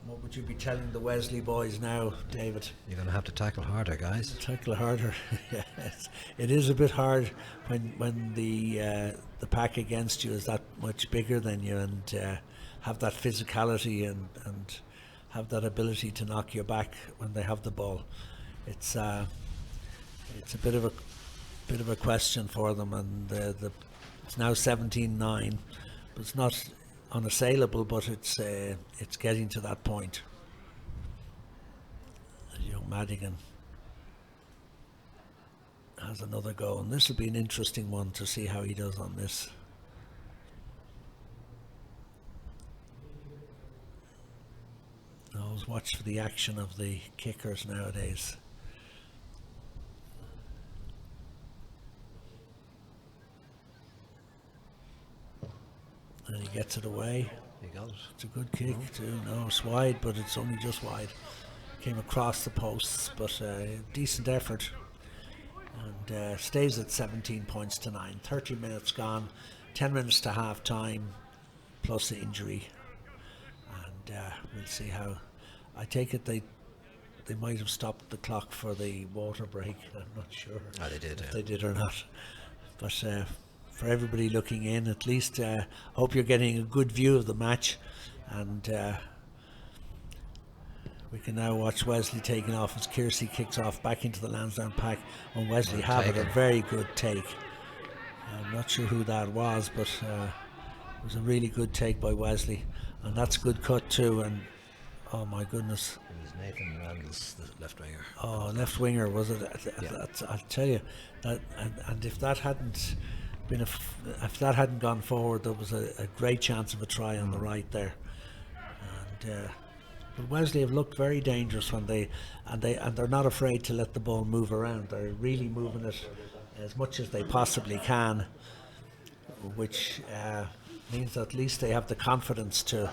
[SPEAKER 4] What would you be telling the Wesley boys now, David?
[SPEAKER 2] You're going to have to tackle harder, guys.
[SPEAKER 4] Tackle harder. Yes, it is a bit hard when the pack against you is that much bigger than you, and have that physicality and have that ability to knock you back when they have the ball. It's a bit of a question for them, and it's now 17-9, but it's not unassailable, but it's getting to that point. Young Madigan has another go, and this will be an interesting one to see how he does on this. Always watch for the action of the kickers nowadays. And he gets it away.
[SPEAKER 2] You got it.
[SPEAKER 4] It's a good kick too. No, it's wide, but it's only just wide. Came across the posts, but decent effort. And stays at 17 points to 9. 30 minutes gone. 10 minutes to half time, plus the injury. And we'll see how. I take it they might have stopped the clock for the water break. I'm not sure
[SPEAKER 2] They did.
[SPEAKER 4] if they did or not. But for everybody looking in, at least I hope you're getting a good view of the match, and we can now watch Wesley taking off as Kiersey kicks off back into the Lansdowne pack, and Wesley have it, a very good take. I'm not sure who that was, but it was a really good take by Wesley, and that's a good cut too. And oh my goodness,
[SPEAKER 2] It was Nathan Randall's the left winger.
[SPEAKER 4] oh, left winger was it?
[SPEAKER 2] Yeah.
[SPEAKER 4] I'll tell you that, and if that hadn't been if that hadn't gone forward, there was a great chance of a try on the right there. And but Wesley have looked very dangerous when they're not afraid to let the ball move around. They're really moving it as much as they possibly can, which means at least they have the confidence to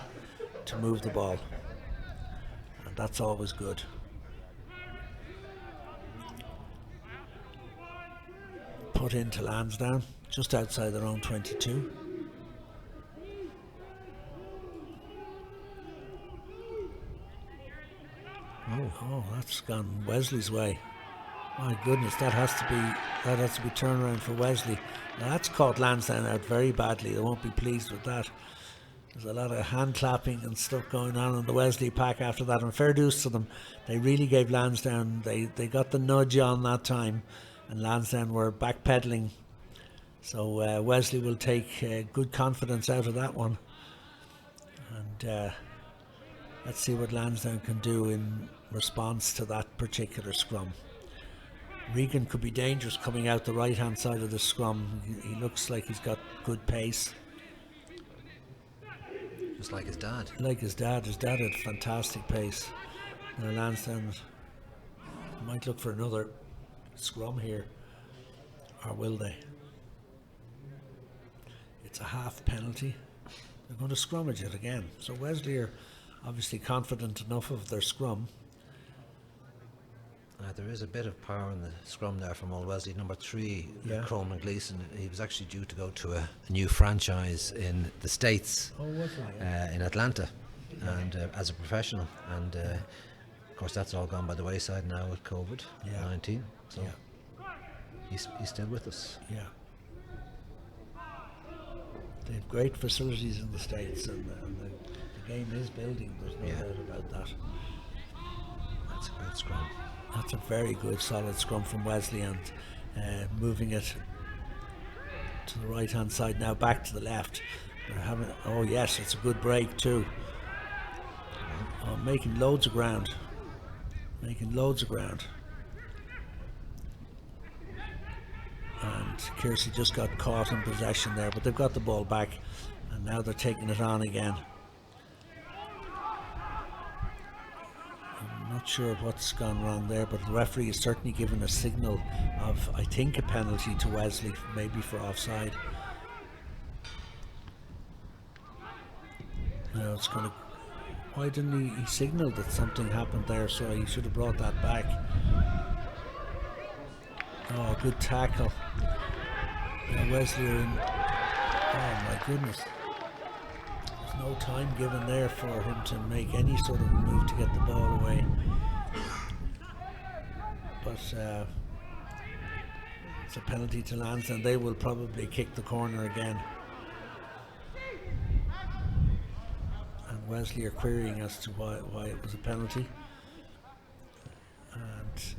[SPEAKER 4] move the ball, and that's always good. Put into Lansdowne, just outside their own 22. Oh, that's gone Wesley's way. My goodness, that has to be turnaround for Wesley. Now that's caught Lansdowne out very badly. They won't be pleased with that. There's a lot of hand clapping and stuff going on in the Wesley pack after that, and fair dues to them. They really gave Lansdowne, they got the nudge on that time, and Lansdowne were backpedaling. So Wesley will take good confidence out of that one. And let's see what Lansdowne can do in response to that particular scrum. Regan could be dangerous coming out the right hand side of the scrum. He looks like he's got good pace.
[SPEAKER 2] Just like his dad.
[SPEAKER 4] Like his dad had fantastic pace. Now Lansdowne might look for another scrum here, or will they? It's a half penalty. They're going to scrummage it again. So Wesley are obviously confident enough of their scrum.
[SPEAKER 2] There is a bit of power in the scrum there from Old Wesley. Number 3,
[SPEAKER 4] Yeah.
[SPEAKER 2] Croman Gleeson. He was actually due to go to a new franchise in the States,
[SPEAKER 4] Oh, Wesley.
[SPEAKER 2] in Atlanta, and as a professional. And of course, that's all gone by the wayside now with COVID-19. So he's still with us.
[SPEAKER 4] Yeah. They have great facilities in the States, and the game is building. There's no doubt about that.
[SPEAKER 2] That's a good scrum.
[SPEAKER 4] That's a very good, solid scrum from Wesley, and moving it to the right-hand side now, back to the left. They're having, oh yes, it's a good break too. Oh, making loads of ground. And Kersey just got caught in possession there, but they've got the ball back, and now they're taking it on again. I'm not sure what's gone wrong there, but the referee has certainly given a signal of, I think, a penalty to Wesley, maybe for offside. No, it's going to. Why didn't he signal that something happened there? So he should have brought that back. Oh, good tackle. Yeah, Wesley are in. Oh my goodness. There's no time given there for him to make any sort of move to get the ball away. But it's a penalty to Lansdowne. They will probably kick the corner again. And Wesley are querying as to why it was a penalty. And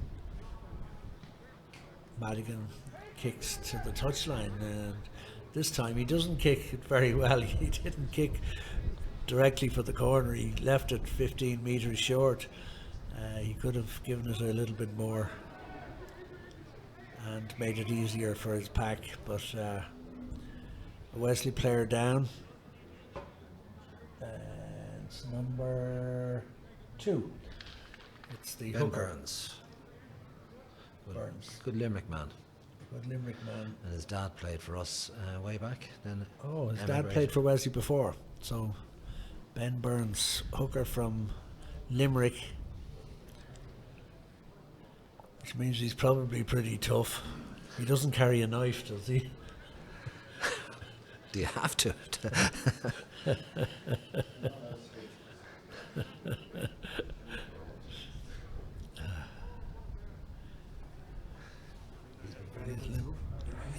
[SPEAKER 4] Madigan kicks to the touchline, and this time he doesn't kick it very well. He didn't kick directly for the corner. He left it 15 metres short. He could have given it a little bit more and made it easier for his pack, but a Wesley player down. It's number 2. It's the
[SPEAKER 2] Ben
[SPEAKER 4] hooker.
[SPEAKER 2] Burns.
[SPEAKER 4] Burns.
[SPEAKER 2] Good Limerick man.
[SPEAKER 4] Good Limerick man.
[SPEAKER 2] And his dad played for us way back. Then
[SPEAKER 4] Oh, his dad
[SPEAKER 2] emigrated.
[SPEAKER 4] played for Wesley before. So Ben Burns, hooker from Limerick, which means he's probably pretty tough. He doesn't carry a knife, does he?
[SPEAKER 2] Do you have to?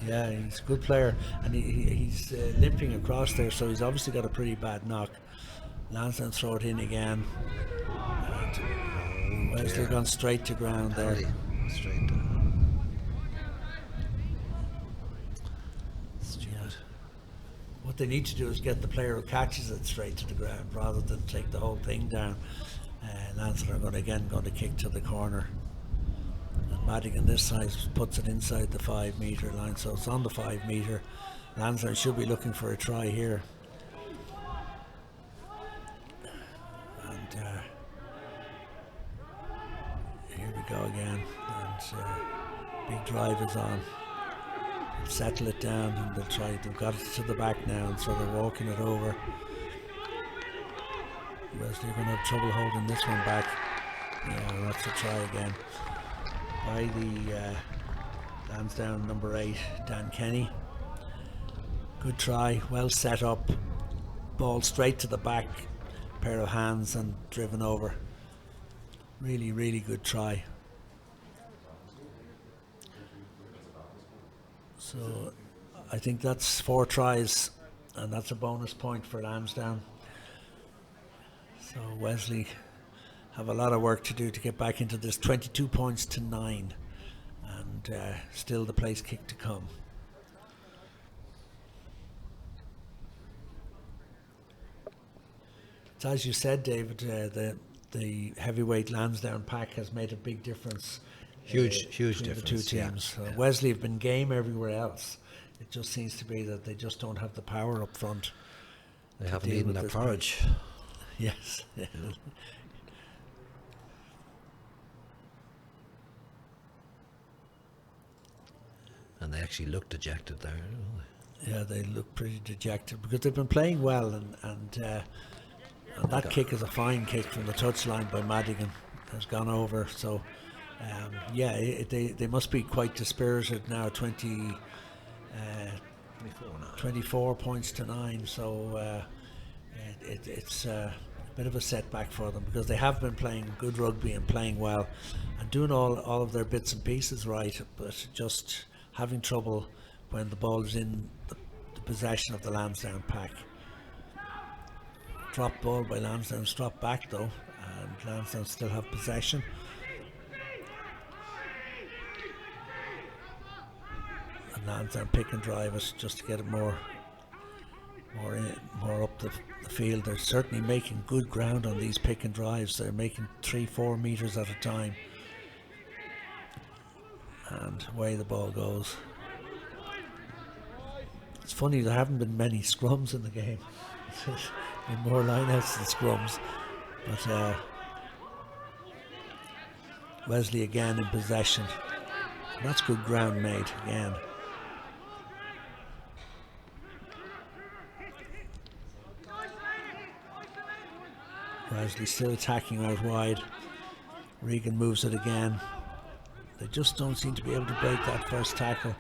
[SPEAKER 4] Yeah, he's a good player, and he's limping across there, so he's obviously got a pretty bad knock. Lansdowne throw it in again. And Wesley gone straight to ground there.
[SPEAKER 2] Penalty. Straight down. Stupid.
[SPEAKER 4] What they need to do is get the player who catches it straight to the ground rather than take the whole thing down. Lansdowne are going to kick to the corner. And Madigan this side puts it inside the 5 metre line, so it's on the 5 metre. Lansdowne should be looking for a try here. And here we go again. And big drive is on. Settle it down, and they've got it to the back now, and so they're walking it over. Wesley are going to have trouble holding this one back. Yeah, that's a try again by the Lansdowne number 8, Dan Kenny. Good try, well set up, ball straight to the back, pair of hands and driven over. Really, really good try. So I think that's 4 tries and that's a bonus point for Lansdowne. So Wesley have a lot of work to do to get back into this. 22 points to 9, and still the place kick to come. So as you said, David, the heavyweight Lansdowne pack has made a big difference.
[SPEAKER 2] Huge
[SPEAKER 4] between
[SPEAKER 2] difference.
[SPEAKER 4] the two teams.
[SPEAKER 2] Yeah.
[SPEAKER 4] Wesley have been game everywhere else. It just seems to be that they just don't have the power up front.
[SPEAKER 2] They haven't eaten their porridge.
[SPEAKER 4] Yes.
[SPEAKER 2] And they actually look dejected there.
[SPEAKER 4] Yeah, they look pretty dejected because they've been playing well, and that kick is a fine kick from the touchline by Madigan. Has gone over. So, they must be quite dispirited now. 24
[SPEAKER 2] now.
[SPEAKER 4] 24 points to 9. So it's a bit of a setback for them because they have been playing good rugby and playing well and doing all of their bits and pieces right, but just having trouble when the ball is in the possession of the Lansdowne pack. Drop ball by Lansdowne, drop back though, and Lansdowne still have possession. And Lansdowne pick and drive it just to get it more up the field. They're certainly making good ground on these pick and drives. They're making 3-4 meters at a time, and away the ball goes. It's funny, there haven't been many scrums in the game. Been more lineouts than scrums, but Wesley again in possession. That's good ground made again. Wesley still attacking out wide. Regan moves it again. They just don't seem to be able to break that first tackle.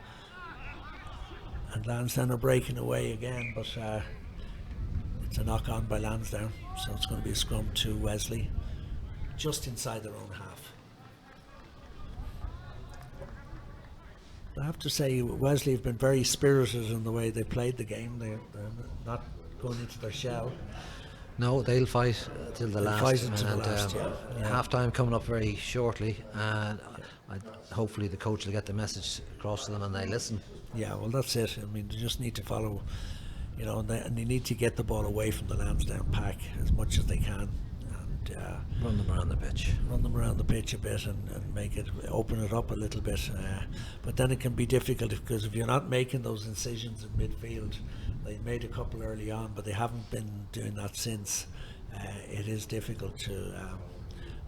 [SPEAKER 4] And Lansdowne are breaking away again, but it's a knock on by Lansdowne, so it's going to be a scrum to Wesley, just inside their own half. I have to say, Wesley have been very spirited in the way they played the game. They're not going into their shell.
[SPEAKER 2] No, they'll fight till the last.
[SPEAKER 4] Fight until the last, yeah.
[SPEAKER 2] Half time coming up very shortly, and hopefully the coach will get the message across to them and they listen.
[SPEAKER 4] Yeah, well, that's it. I mean, they just need to follow, and they need to get the ball away from the Lansdowne pack as much as they can, and
[SPEAKER 2] Run them around the pitch.
[SPEAKER 4] Run them around the pitch a bit and open it up a little bit. But then it can be difficult because if you're not making those incisions in midfield, they made a couple early on, but they haven't been doing that since. It is difficult to.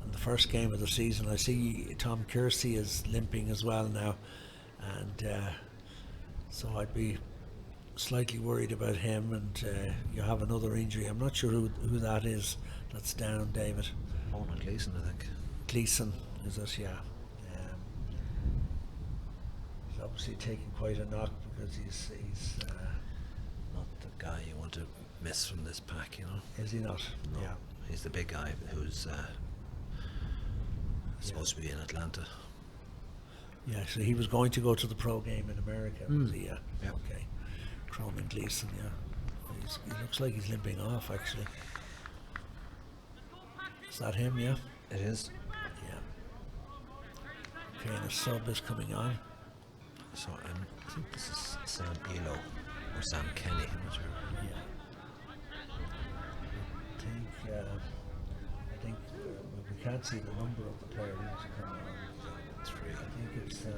[SPEAKER 4] In the first game of the season, I see Tom Kersey is limping as well now, and so I'd be slightly worried about him. And you have another injury. I'm not sure who that is that's down, David.
[SPEAKER 2] Owen Gleeson, I think.
[SPEAKER 4] Gleeson, is it? Yeah. He's obviously taking quite a knock because he's
[SPEAKER 2] Not the guy you want to miss from this pack,
[SPEAKER 4] Is he not?
[SPEAKER 2] No.
[SPEAKER 4] Yeah.
[SPEAKER 2] He's the big guy who's supposed to be in Atlanta.
[SPEAKER 4] Yeah, so he was going to go to the pro game in America, was he? Yeah.
[SPEAKER 2] Yeah.
[SPEAKER 4] Okay. Cronin Gleeson, yeah. He looks like he's limping off, actually. Is that him, yeah?
[SPEAKER 2] It is.
[SPEAKER 4] Yeah. Okay, and a sub is coming on.
[SPEAKER 2] So I think this is Sam Elo or Sam Kenny. I'm not sure.
[SPEAKER 4] Yeah. I think we can't see the number of the player who's coming on.
[SPEAKER 2] It's free.
[SPEAKER 4] I think it's Sam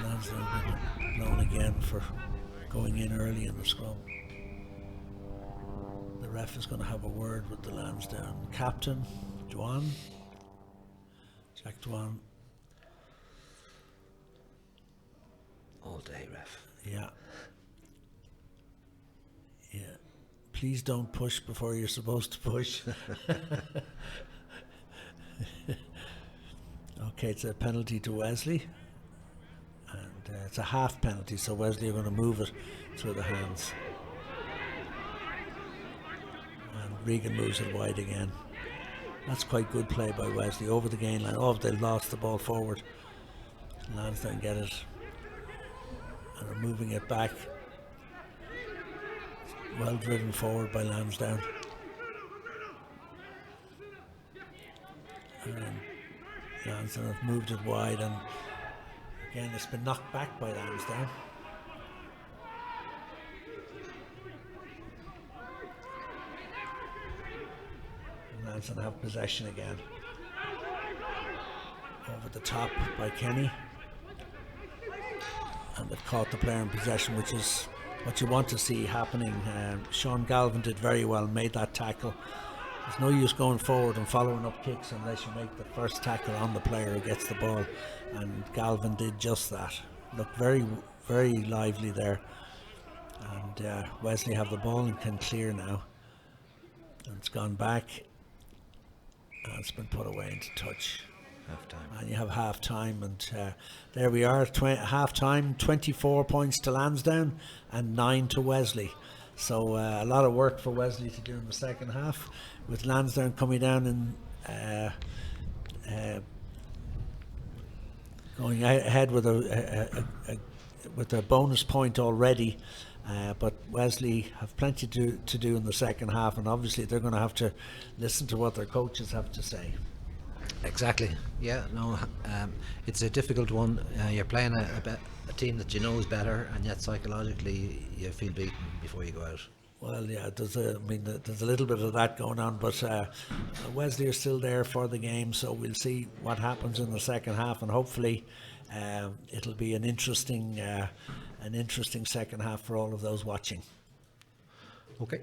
[SPEAKER 4] Lansdowne been blown again for going in early in the scrum. The ref is going to have a word with the Lansdowne captain, Juan. Jack Juan.
[SPEAKER 2] All day, ref.
[SPEAKER 4] Yeah. Yeah. Please don't push before you're supposed to push. Okay, it's a penalty to Wesley. And it's a half penalty, so Wesley are going to move it through the hands. And Regan moves it wide again. That's quite good play by Wesley over the gain line. Oh, they lost the ball forward. Lansdowne get it and are moving it back. Well driven forward by Lansdowne. And Lansdowne have moved it wide, and again it's been knocked back by Lansdowne. Lansdowne have possession again. Over the top by Kenny. And they've caught the player in possession, which is what you want to see happening. Sean Galvin did very well, made that tackle. There's no use going forward and following up kicks unless you make the first tackle on the player who gets the ball, and Galvin did just that. Looked very, very lively there. And Wesley have the ball and can clear now. And it's gone back. And it's been put away into touch.
[SPEAKER 2] Half-time.
[SPEAKER 4] And you have half time, and there we are, half time, 24 points to Lansdowne and 9 to Wesley. So a lot of work for Wesley to do in the second half, with Lansdowne coming down and going ahead with a bonus point already. But Wesley have plenty to do in the second half, and obviously they're going to have to listen to what their coaches have to say.
[SPEAKER 2] Exactly. Yeah. No. It's a difficult one. You're playing a team that you know is better, and yet psychologically you feel beaten before you go out.
[SPEAKER 4] Well, yeah, there's a little bit of that going on, but Wesley are still there for the game, so we'll see what happens in the second half, and hopefully it'll be an interesting second half for all of those watching.
[SPEAKER 2] Okay.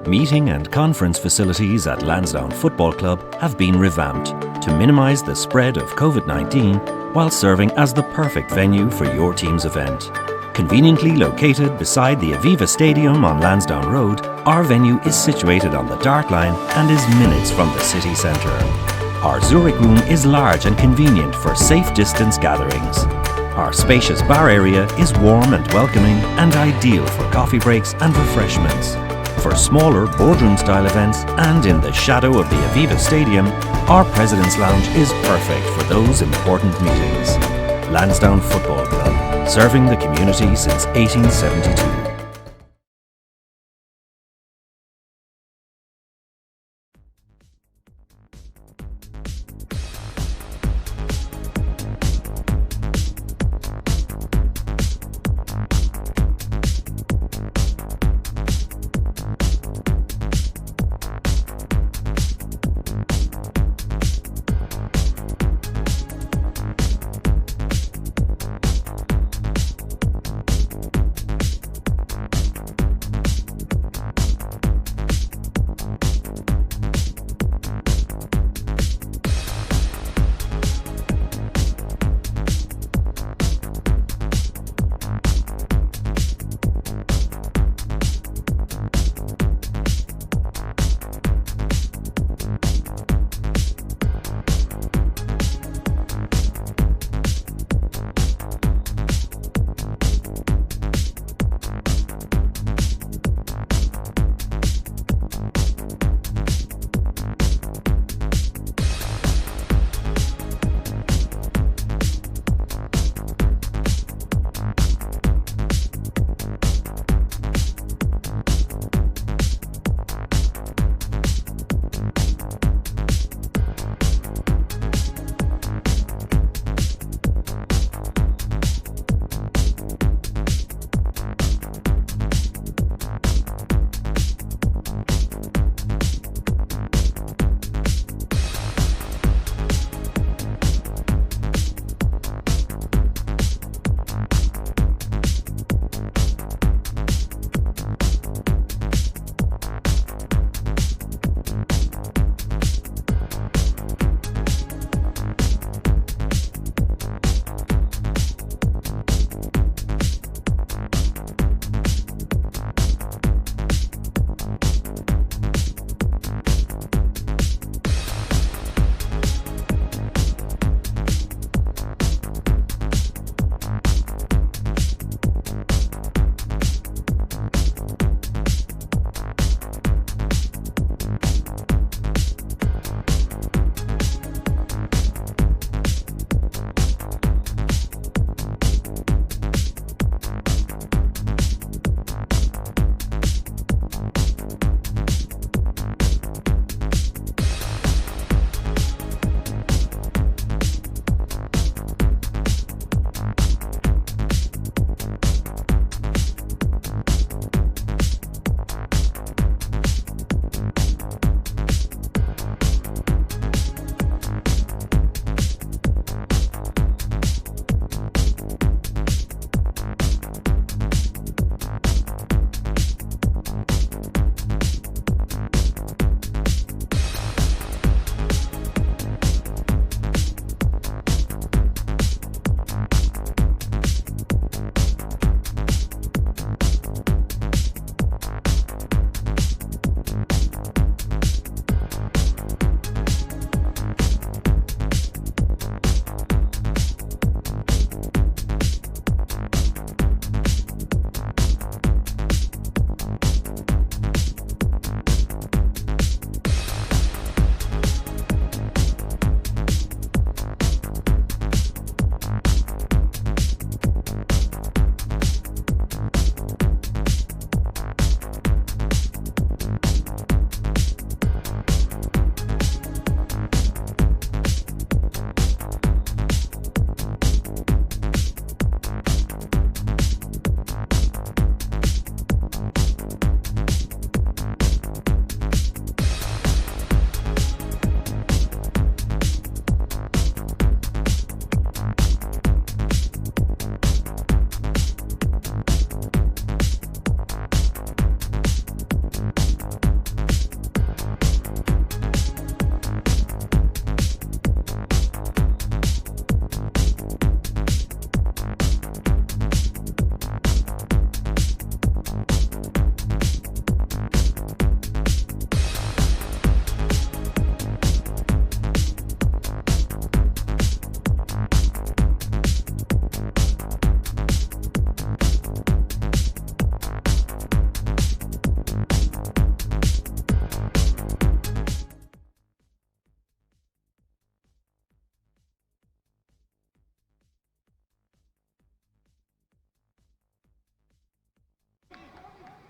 [SPEAKER 5] Meeting and conference facilities at Lansdowne Football Club have been revamped to minimise the spread of COVID-19 while serving as the perfect venue for your team's event. Conveniently located beside the Aviva Stadium on Lansdowne Road, our venue is situated on the Dart Line and is minutes from the city centre. Our Zurich room is large and convenient for safe distance gatherings. Our spacious bar area is warm and welcoming and ideal for coffee breaks and refreshments. For smaller boardroom-style events and in the shadow of the Aviva Stadium, our President's Lounge is perfect for those important meetings. Lansdowne Football Club, serving the community since 1872.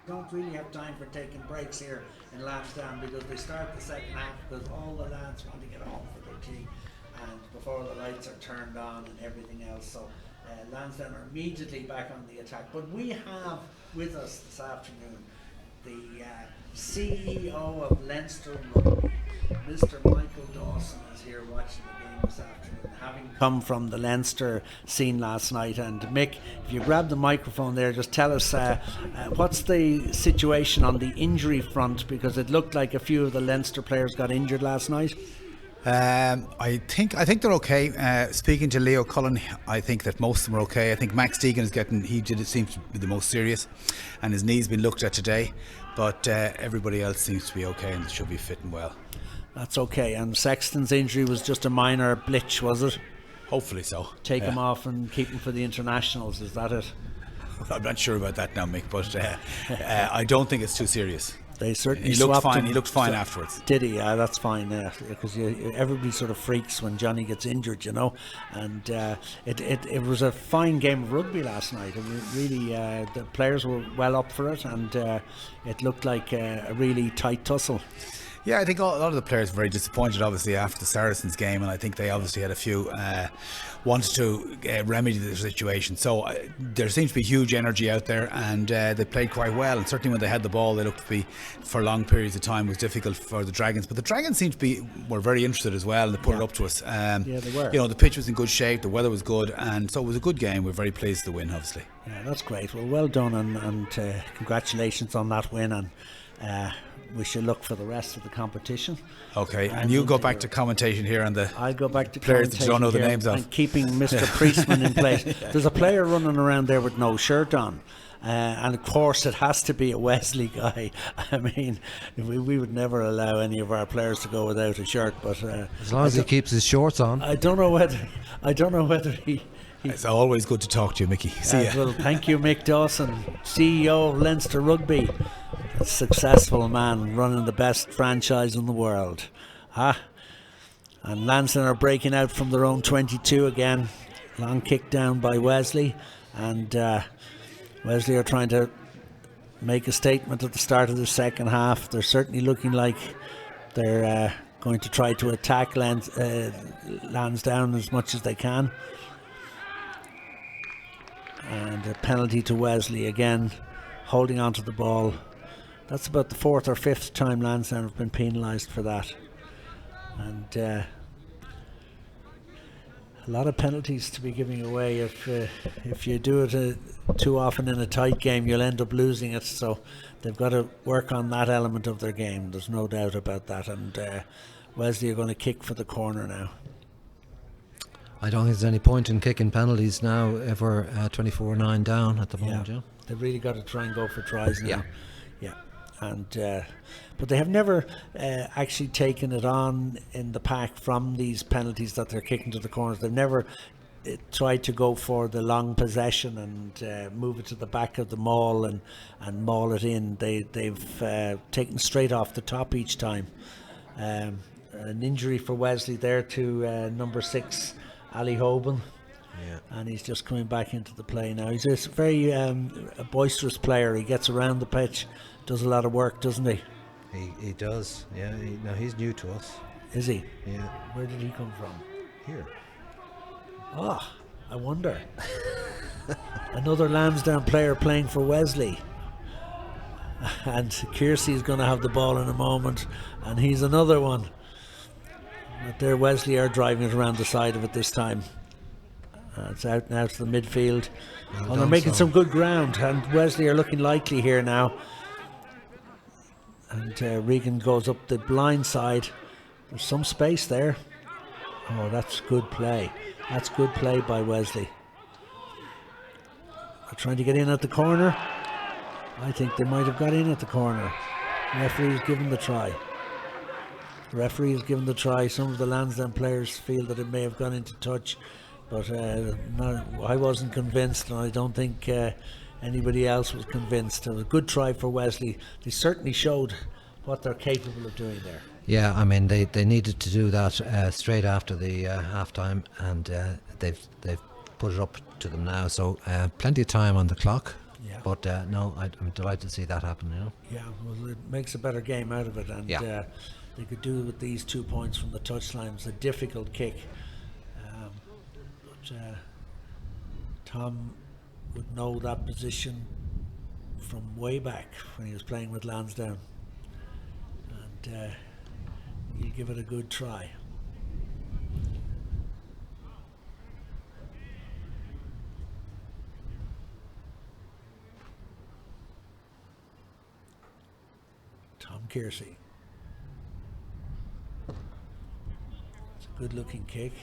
[SPEAKER 1] don't really have time for taking breaks here in Lansdowne, because they start the second half because all the lads want to get home for their tea and before the lights are turned on and everything else. So Lansdowne are immediately back on the attack. But we have with us this afternoon the CEO of Leinster Rugby, Mr. Michael Dawson, is here watching the game this afternoon, having come from the Leinster scene last night. And Mick, if you grab the microphone there, just tell us what's the situation on the injury front, because it looked like a few of the Leinster players got injured last night.
[SPEAKER 6] I think they're okay. Speaking to Leo Cullen, I think that most of them are okay. I think Max Deegan seems to be the most serious, and his knee's been looked at today. But everybody else seems to be okay and should be fit and well.
[SPEAKER 4] That's okay. And Sexton's injury was just a minor blitch, was it?
[SPEAKER 6] Hopefully so.
[SPEAKER 4] Take him off and keep him for the internationals, is that it?
[SPEAKER 6] I'm not sure about that now, Mick, but I don't think it's too serious.
[SPEAKER 4] They certainly
[SPEAKER 6] He looked
[SPEAKER 4] swapped
[SPEAKER 6] fine.
[SPEAKER 4] him.
[SPEAKER 6] He looked fine afterwards.
[SPEAKER 4] Did he? Yeah, that's fine. Because everybody sort of freaks when Johnny gets injured, you know. And it was a fine game of rugby last night. I mean, really, the players were well up for it, and it looked like a really tight tussle.
[SPEAKER 6] Yeah, I think a lot of the players were very disappointed, obviously, after the Saracens game, and I think they obviously had a few wanted to remedy the situation. So there seems to be huge energy out there, and they played quite well. And certainly when they had the ball, they looked to be, for long periods of time, was difficult for the Dragons. But the Dragons were very interested as well, and they put it up to us.
[SPEAKER 4] Yeah, they were.
[SPEAKER 6] You know, the pitch was in good shape, the weather was good, and so it was a good game. We're very pleased to win, obviously.
[SPEAKER 4] Yeah, that's great. Well done, and congratulations on that win. And we should look for the rest of the competition.
[SPEAKER 6] Okay, and you go back to commentation here on the
[SPEAKER 4] I'll go back to
[SPEAKER 6] players that you don't know the names of.
[SPEAKER 4] And keeping Mr. Priestman in place. There's a player running around there with no shirt on. And of course it has to be a Wesley guy. I mean, we would never allow any of our players to go without a shirt, but
[SPEAKER 2] as long as he keeps his shorts on.
[SPEAKER 4] I don't know whether he
[SPEAKER 6] it's always good to talk to you, Mickey. See ya.
[SPEAKER 4] Well, thank you, Mick Dawson, CEO of Leinster Rugby, a successful man running the best franchise in the world. And Lansdowne are breaking out from their own 22 again. Long kick down by Wesley, and Wesley are trying to make a statement at the start of the second half. They're certainly looking like they're going to try to attack Lansdowne as much as they can. And a penalty to Wesley again, holding on to the ball. That's about the fourth or fifth time Lansdowne have been penalised for that. And a lot of penalties to be giving away. If you do it too often in a tight game, you'll end up losing it. So they've got to work on that element of their game. There's no doubt about that. And Wesley are going to kick for the corner now.
[SPEAKER 2] I don't think there's any point in kicking penalties now if we're 24-9 down at the moment. Yeah.
[SPEAKER 4] They've really got to try and go for tries now.
[SPEAKER 2] Yeah.
[SPEAKER 4] And but they have never actually taken it on in the pack from these penalties that they're kicking to the corners. They've never tried to go for the long possession and move it to the back of the maul and maul it in. They've taken straight off the top each time. An injury for Wesley there to number 6, Ali Hoban.
[SPEAKER 2] Yeah.
[SPEAKER 4] And he's just coming back into the play now. He's a very a boisterous player. He gets around the pitch, does a lot of work, doesn't he?
[SPEAKER 2] He does. Yeah. He's new to us.
[SPEAKER 4] Is he?
[SPEAKER 2] Yeah.
[SPEAKER 4] Where did he come from?
[SPEAKER 2] Here.
[SPEAKER 4] I wonder. Another Lansdowne player playing for Wesley. And Kiersey's going to have the ball in a moment, and he's another one. But there Wesley are driving it around the side of it this time. It's out now to the midfield. They're making some good ground, and Wesley are looking likely here now. And Regan goes up the blind side. There's some space there. Oh, that's good play. That's good play by Wesley. They're trying to get in at the corner. I think they might have got in at the corner. The referee's given the try. Some of the Lansdowne players feel that it may have gone into touch, but I wasn't convinced, and I don't think anybody else was convinced. It was a good try for Wesley. They certainly showed what they're capable of doing there.
[SPEAKER 2] Yeah, I mean they needed to do that straight after the half time, and they've put it up to them now. So plenty of time on the clock.
[SPEAKER 4] Yeah.
[SPEAKER 2] But no, I'm delighted to see that happen. You know.
[SPEAKER 4] Yeah, well, it makes a better game out of it, and
[SPEAKER 2] Yeah.
[SPEAKER 4] they could do with these 2 points from the touchline. It's a difficult kick, but Tom would know that position from way back when he was playing with Lansdowne, and he'll give it a good try. Tom Kearsey. It's a good looking kick.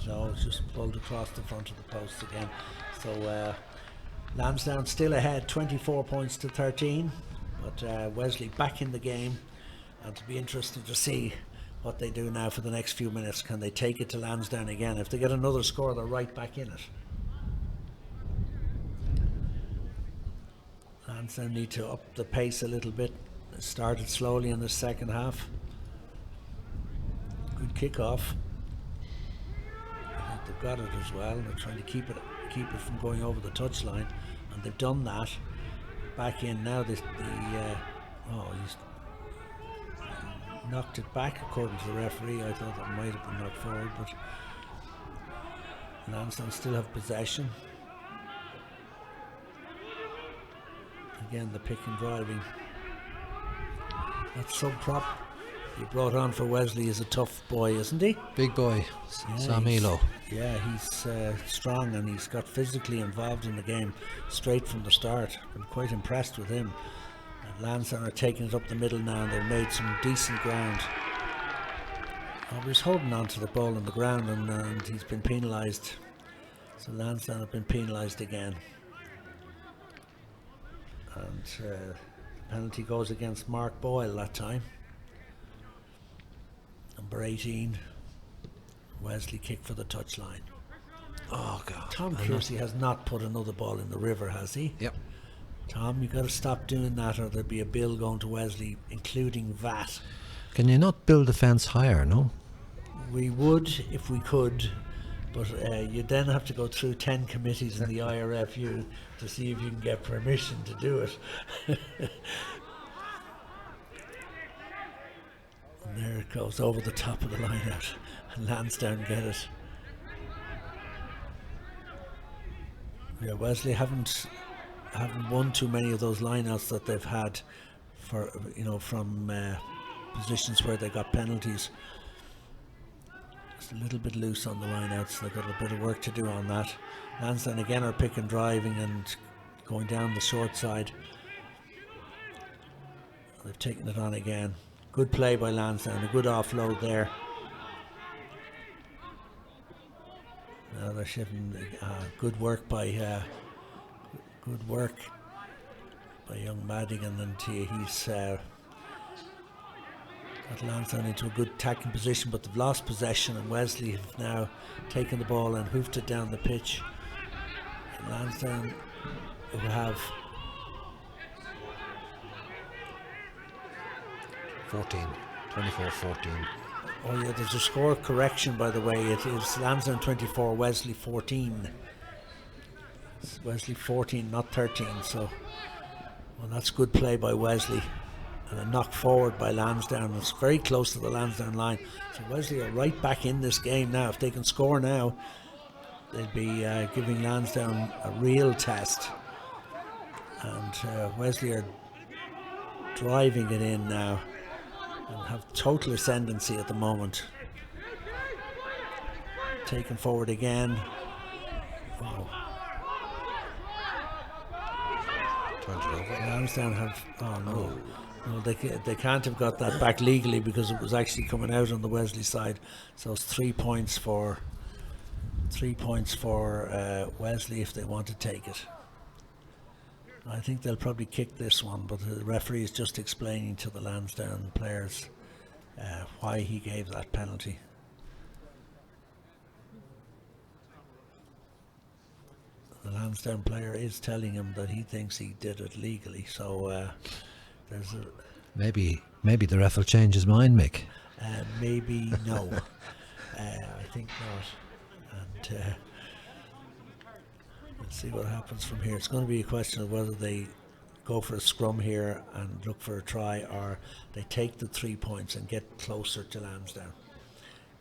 [SPEAKER 4] No, it's just pulled across the front of the post again. So Lansdowne still ahead, 24 points to 13. But Wesley back in the game, and to be interesting to see what they do now for the next few minutes. Can they take it to Lansdowne again? If they get another score, they're right back in it. Lansdowne need to up the pace a little bit. It started slowly in the second half. Good kick-off. I think they've got it as well. They're trying to keep it from going over the touchline, and they've done that. Back in now. He's knocked it back according to the referee. I thought that might have been knocked forward, but Lansdowne still have possession. Again, the pick and driving. That sub prop he brought on for Wesley is a tough boy, isn't he?
[SPEAKER 2] Big boy, Samilo.
[SPEAKER 4] He's strong, and he's got physically involved in the game straight from the start. I'm quite impressed with him. And Lansdowne are taking it up the middle now, and they've made some decent ground. I was holding on to the ball on the ground, and he's been penalised. So Lansdowne have been penalised again. And the penalty goes against Mark Boyle that time. Number 18, Wesley kick for the touchline.
[SPEAKER 2] Oh God!
[SPEAKER 4] Tom Kearsey has not put another ball in the river, has he?
[SPEAKER 2] Yep.
[SPEAKER 4] Tom, you've got to stop doing that, or there'll be a bill going to Wesley, including VAT.
[SPEAKER 2] Can you not build the fence higher? No.
[SPEAKER 4] We would if we could, but you then have to go through 10 committees in the IRFU to see if you can get permission to do it. And there it goes over the top of the line out, and Lansdowne get it. Yeah, Wesley haven't won too many of those lineouts that they've had for from positions where they got penalties. It's a little bit loose on the lineouts. They've got a bit of work to do on that. Lansdowne again are pick and driving and going down the short side. They've taken it on again. Good play by Lansdowne, a good offload there. Now they're shifting. Good work by young Madigan, and he's got Lansdowne into a good attacking position, but they've lost possession, and Wesley have now taken the ball and hoofed it down the pitch. And Lansdowne will have
[SPEAKER 2] 24-14.
[SPEAKER 4] Oh yeah, there's a score correction, by the way. It is Lansdowne 24, Wesley 14. It's Wesley 14, not 13. So, well, that's good play by Wesley, and a knock forward by Lansdowne. It's very close to the Lansdowne line. So Wesley are right back in this game now. If they can score now, they'll be giving Lansdowne a real test. And Wesley are driving it in now, and have total ascendancy at the moment. Taken forward again. Oh. Lansdowne have. Oh no. No, they can't have got that back legally, because it was actually coming out on the Wesley side. So it's 3 points for Wesley if they want to take it. I think they'll probably kick this one, but the referee is just explaining to the Lansdowne players why he gave that penalty. The Lansdowne player is telling him that he thinks he did it legally, so there's a...
[SPEAKER 2] Maybe the ref will change his mind, Mick.
[SPEAKER 4] Maybe no. I think not. And let's see what happens from here. It's going to be a question of whether they go for a scrum here and look for a try, or they take the 3 points and get closer to Lansdowne.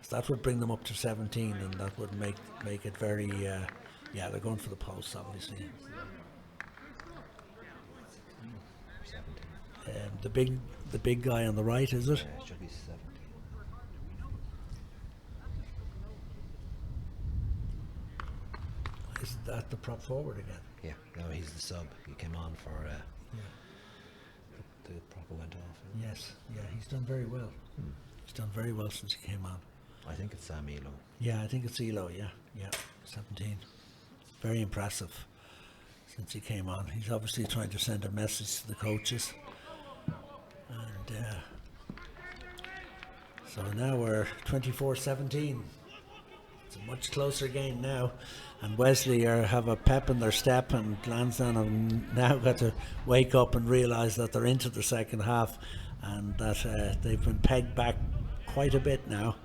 [SPEAKER 4] So that would bring them up to 17, and that would make it very they're going for the posts, obviously. The big guy on the right, is it?
[SPEAKER 2] Yeah, it should be 17.
[SPEAKER 4] Is that the prop forward again?
[SPEAKER 2] Yeah, no, he's the sub. He came on for the proper went off.
[SPEAKER 4] Yes, yeah, he's done very well. He's done very well since he came on.
[SPEAKER 2] I think it's Sam Elo.
[SPEAKER 4] Yeah, I think it's Elo, yeah, 17. Very impressive since he came on. He's obviously trying to send a message to the coaches. And so now we're 24-17. It's a much closer game now. And Wesley have a pep in their step, and Lansdowne have now got to wake up and realise that they're into the second half, and that they've been pegged back quite a bit now.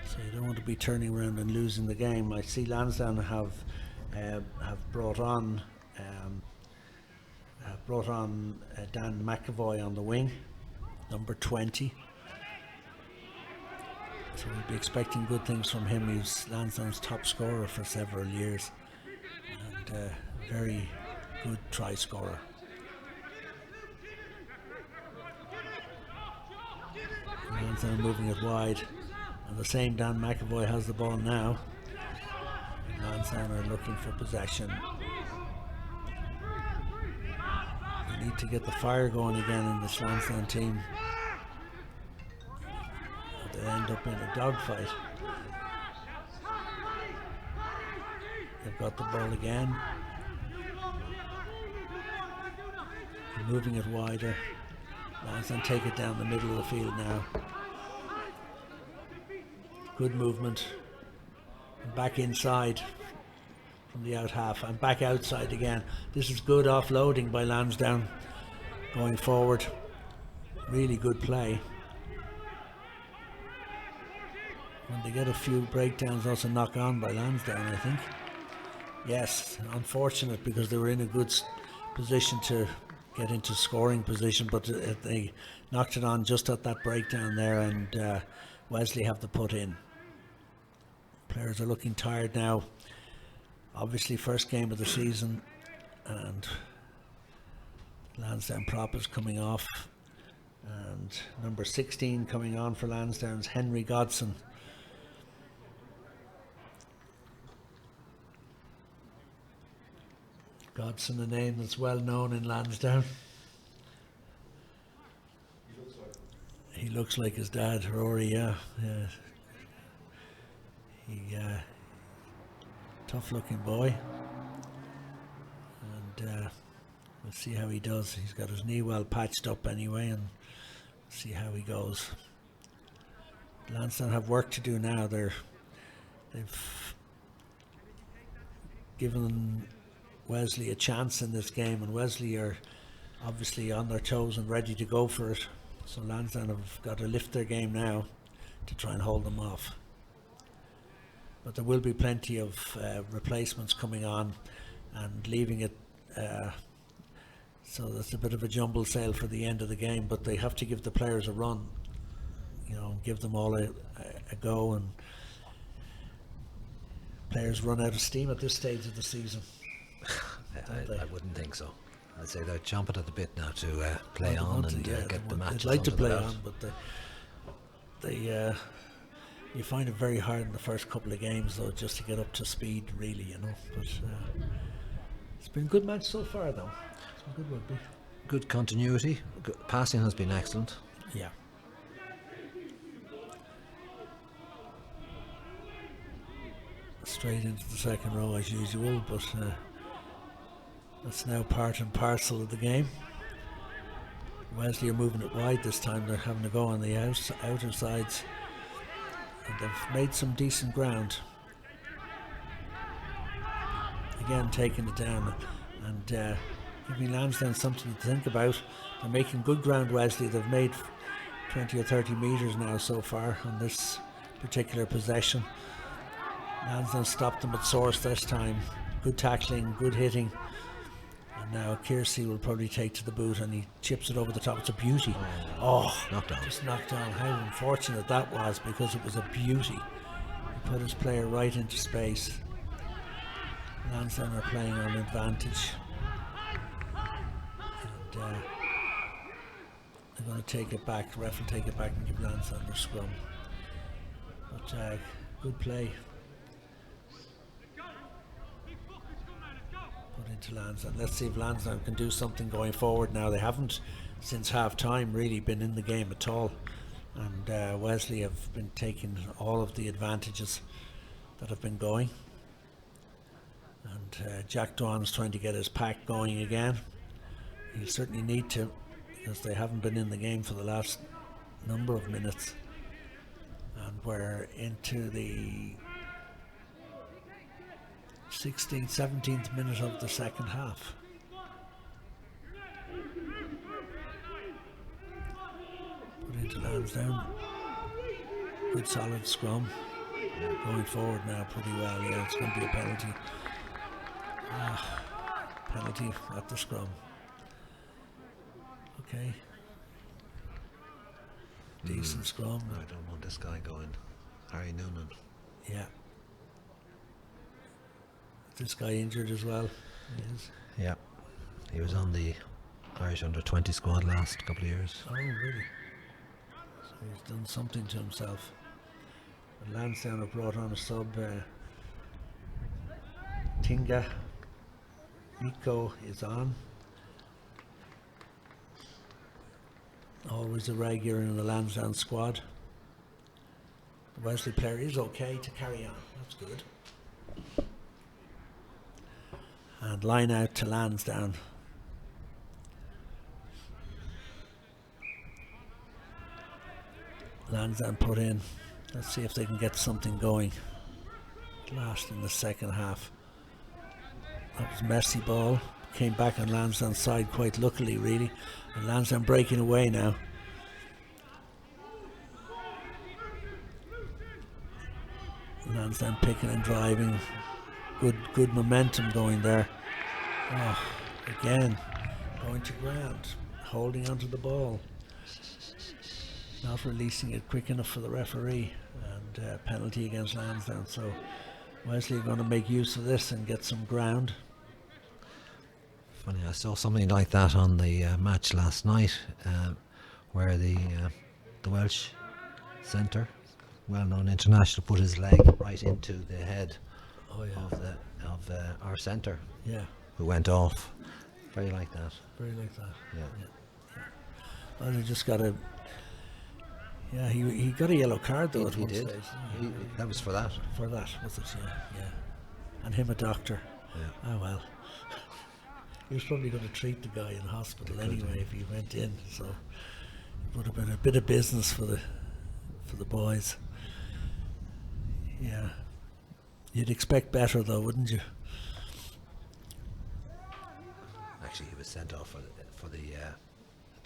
[SPEAKER 4] So you don't want to be turning around and losing the game. I see Lansdowne have brought on Dan McAvoy on the wing, number 20. So we'll be expecting good things from him. He's Lansdowne's top scorer for several years, and very good try scorer. Lansdowne moving it wide, and the same Dan McAvoy has the ball now. And Lansdowne are looking for possession. They need to get the fire going again in this Lansdowne team. They end up in a dogfight. They've got the ball again. Moving it wider. Lansdowne take it down the middle of the field now. Good movement. And back inside from the out half, and back outside again. This is good offloading by Lansdowne going forward. Really good play. When they get a few breakdowns, also knock on by Lansdowne, I think. Yes, unfortunate, because they were in a good position to get into scoring position, but they knocked it on just at that breakdown there, and Wesley have to put in. Players are looking tired now. Obviously, first game of the season, and Lansdowne prop is coming off, and number 16 coming on for Lansdowne's Henry Godson. Godson, a name that's well known in Lansdowne. He looks like his dad, Rory, yeah. Tough looking boy. And we'll see how he does. He's got his knee well patched up anyway, and see how he goes. Lansdowne have work to do now. They've given Wesley a chance in this game, and Wesley are obviously on their toes and ready to go for it. So Lansdowne have got to lift their game now to try and hold them off. But there will be plenty of replacements coming on and leaving it so that's a bit of a jumble sale for the end of the game, but they have to give the players a run, give them all a go, and players run out of steam at this stage of the season.
[SPEAKER 2] I wouldn't think so. I'd say they're chomping at the bit now to play on and get the matches.
[SPEAKER 4] They'd like to
[SPEAKER 2] under
[SPEAKER 4] play
[SPEAKER 2] the belt.
[SPEAKER 4] on, but they you find it very hard in the first couple of games, though, just to get up to speed, really, But it's been a good match so far, though. It's been good rugby.
[SPEAKER 2] Good continuity. Passing has been excellent.
[SPEAKER 4] Yeah. Straight into the second row as usual, but that's now part and parcel of the game. Wesley are moving it wide this time. They're having to go on the outer sides, and they've made some decent ground. Again, taking it down and giving Lansdowne something to think about. They're making good ground, Wesley. They've made 20 or 30 metres now so far on this particular possession. Lansdowne stopped them at source this time. good tackling, good hitting. And now Kiersey will probably take to the boot, and he chips it over the top. It's a beauty.
[SPEAKER 2] Knocked down.
[SPEAKER 4] Just knocked down. How unfortunate that was, because it was a beauty. He put his player right into space. Lansdowne are playing on advantage. And they're going to take it back. The ref will take it back and give Lansdowne their scrum. But good play. Put into Lansdowne. Let's see if Lansdowne can do something going forward now. They haven't, since half time, really been in the game at all. And Wesley have been taking all of the advantages that have been going. And Jack Dwan's trying to get his pack going again. He'll certainly need to, because they haven't been in the game for the last number of minutes. And we're into the 16th, 17th minute of the second half. Put into Lansdowne. Good solid scrum. Going forward now pretty well. Yeah, it's going to be a penalty. Penalty at the scrum. Okay. Decent scrum.
[SPEAKER 2] I don't want this guy going. Harry Noonan.
[SPEAKER 4] Yeah. This guy injured as well. He is.
[SPEAKER 2] Yeah. He was on the Irish under-20 squad last couple of years.
[SPEAKER 4] Oh, really? So he's done something to himself. And Lansdowne have brought on a sub. Tinga Nico is on. Always a regular in the Lansdowne squad. The Wesley player is okay to carry on. That's good. And line out to Lansdowne. Lansdowne put in. Let's see if they can get something going. Last in the second half. That was messy ball. Came back on Lansdowne's side quite luckily, really. And Lansdowne breaking away now. Lansdowne picking and driving. Good momentum going there. Oh, again, going to ground, holding onto the ball. Not releasing it quick enough for the referee, and penalty against Lansdowne. So Wesley are going to make use of this and get some ground.
[SPEAKER 2] Funny, I saw something like that on the match last night, where the Welsh centre, well-known international, put his leg right into the head of our centre, who went off. Very like that.
[SPEAKER 4] Very like that.
[SPEAKER 2] Yeah.
[SPEAKER 4] Well, they just got a. Yeah, he got a yellow card though.
[SPEAKER 2] He did. That was for that.
[SPEAKER 4] For that, was it? Yeah. And him a doctor.
[SPEAKER 2] Yeah.
[SPEAKER 4] Oh well. He was probably going to treat the guy in hospital anyway if he went in. So it would have been a bit of business for the boys. Yeah. You'd expect better though, wouldn't you?
[SPEAKER 2] Actually, he was sent off for the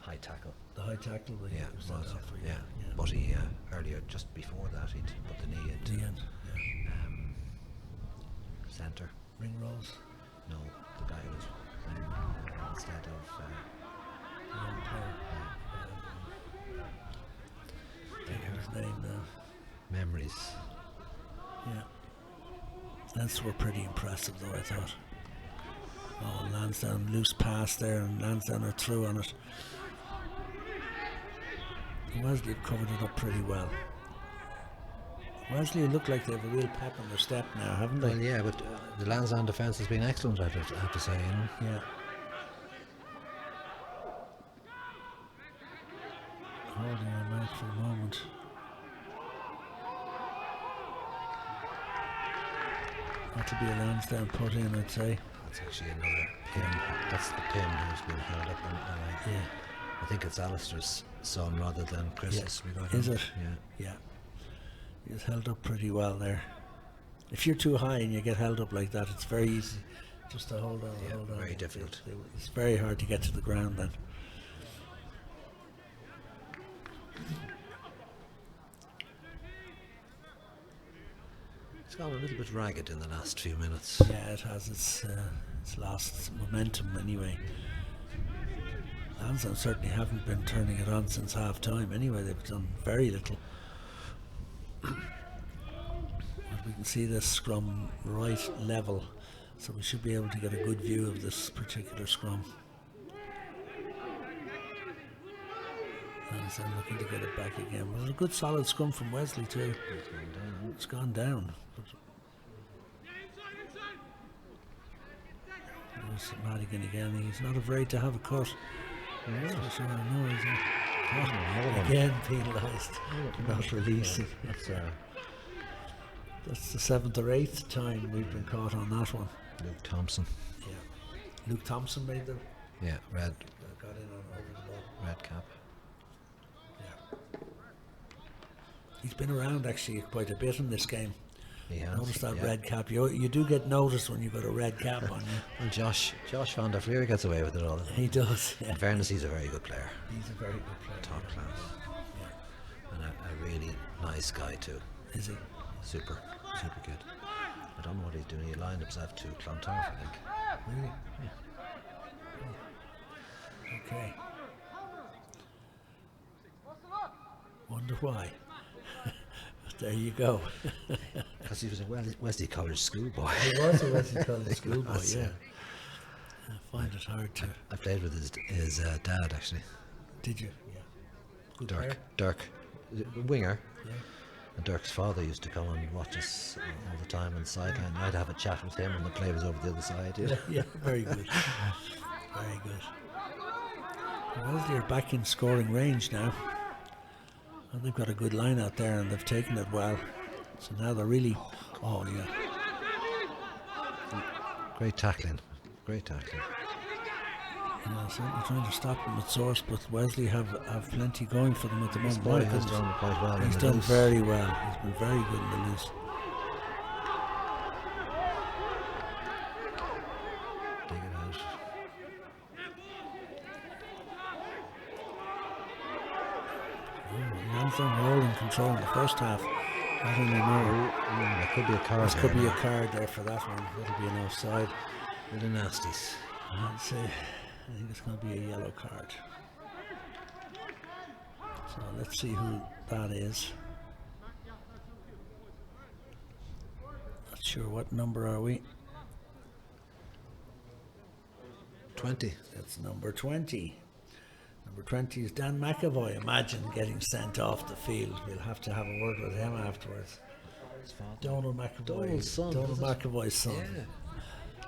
[SPEAKER 2] high tackle.
[SPEAKER 4] The high tackle.
[SPEAKER 2] Yeah,
[SPEAKER 4] he was sent off for,
[SPEAKER 2] yeah. But he earlier, just before that, he'd put the knee into
[SPEAKER 4] the end. Yeah.
[SPEAKER 2] Centre.
[SPEAKER 4] Ringrose.
[SPEAKER 2] No, the guy who was instead of
[SPEAKER 4] The young player. Think of his name now.
[SPEAKER 2] memories.
[SPEAKER 4] Yeah. Leinster were pretty impressive though, I thought. Oh, Lansdowne loose pass there, and Lansdowne are through on it. Wesley have covered it up pretty well. Wesley look like they have a real pep in their step now, haven't they?
[SPEAKER 2] Well, yeah, but the Lansdowne defence has been excellent, I have to say. You know?
[SPEAKER 4] Yeah. Holding on out for a moment. That'll be a Lansdowne put in, I'd say.
[SPEAKER 2] That's actually another pin. That's the pin who's been held up.
[SPEAKER 4] Yeah.
[SPEAKER 2] I think it's Alistair's son rather than Chris's.
[SPEAKER 4] Yeah. Is it?
[SPEAKER 2] Yeah.
[SPEAKER 4] Yeah. He was held up pretty well there. If you're too high and you get held up like that, it's very easy just to hold on.
[SPEAKER 2] Yeah,
[SPEAKER 4] hold on.
[SPEAKER 2] very difficult.
[SPEAKER 4] It's very hard to get to the ground then.
[SPEAKER 2] It's It's gone a little bit ragged in the last few minutes.
[SPEAKER 4] Yeah, it has. It's lost its momentum anyway. Lansdowne certainly haven't been turning it on since half time anyway. They've done very little. But we can see this scrum right level, so we should be able to get a good view of this particular scrum. Lansdowne looking to get it back again. Well, it was a good solid scrum from Wesley too. It's gone down. There's Madigan again. He's not afraid to have a cut. Again penalised, not releasing. That's the 7th or 8th time we've been caught on that one.
[SPEAKER 2] Luke Thompson.
[SPEAKER 4] Yeah, Luke Thompson made the
[SPEAKER 2] Yeah, red
[SPEAKER 4] got in on over the ball.
[SPEAKER 2] red cap.
[SPEAKER 4] Yeah, he's been around actually quite a bit in this game.
[SPEAKER 2] He has.
[SPEAKER 4] Notice that
[SPEAKER 2] yeah.
[SPEAKER 4] red cap. You do get noticed when you've got a red cap on you.
[SPEAKER 2] Well, Josh Van der Fleer gets away with it all.
[SPEAKER 4] He does. Yeah.
[SPEAKER 2] In fairness, he's a very good player.
[SPEAKER 4] He's a very good player.
[SPEAKER 2] Top class.
[SPEAKER 4] Yeah.
[SPEAKER 2] And a really nice guy too.
[SPEAKER 4] Is he?
[SPEAKER 2] Super good. I don't know what he's doing. He lined himself to Clontarf, I think.
[SPEAKER 4] Really? Okay. Wonder why. There you go.
[SPEAKER 2] Because he was a Wesley College schoolboy.
[SPEAKER 4] He was a Wesley College schoolboy,
[SPEAKER 2] was,
[SPEAKER 4] yeah. I find it hard to.
[SPEAKER 2] I played with his dad actually.
[SPEAKER 4] Did you? Yeah. Good
[SPEAKER 2] Dirk.
[SPEAKER 4] player.
[SPEAKER 2] Dirk, winger.
[SPEAKER 4] Yeah.
[SPEAKER 2] And Dirk's father used to come and watch us all the time on the sideline. I'd have a chat with him, and the play was over the other side. Yeah.
[SPEAKER 4] Yeah, very good. Very good. Wesley are back in scoring range now. And they've got a good line out there, and they've taken it well. So now they're really. Oh, yeah.
[SPEAKER 2] Great tackling.
[SPEAKER 4] Yeah, certainly trying to stop them at source, but Wesley have plenty going for them at the moment.
[SPEAKER 2] Boy has done quite well.
[SPEAKER 4] He's
[SPEAKER 2] in the
[SPEAKER 4] done
[SPEAKER 2] loose.
[SPEAKER 4] very well. He's been very good in the loose.
[SPEAKER 2] Dig it out.
[SPEAKER 4] Lansdowne were all in control in the first half. Not anymore.
[SPEAKER 2] There could be a card.
[SPEAKER 4] There could be a card there for that one. It'll be an offside.
[SPEAKER 2] Little nasties.
[SPEAKER 4] I'd say, I think it's going to be a yellow card. So let's see who that is. Not sure what number are we.
[SPEAKER 2] 20.
[SPEAKER 4] That's number 20. Number 20 is Dan McAvoy. Imagine getting sent off the field. We'll have to have a word with him afterwards. Donald McAvoy.
[SPEAKER 2] Donald's son,
[SPEAKER 4] Donald
[SPEAKER 2] is it?
[SPEAKER 4] McAvoy's son.
[SPEAKER 2] Yeah.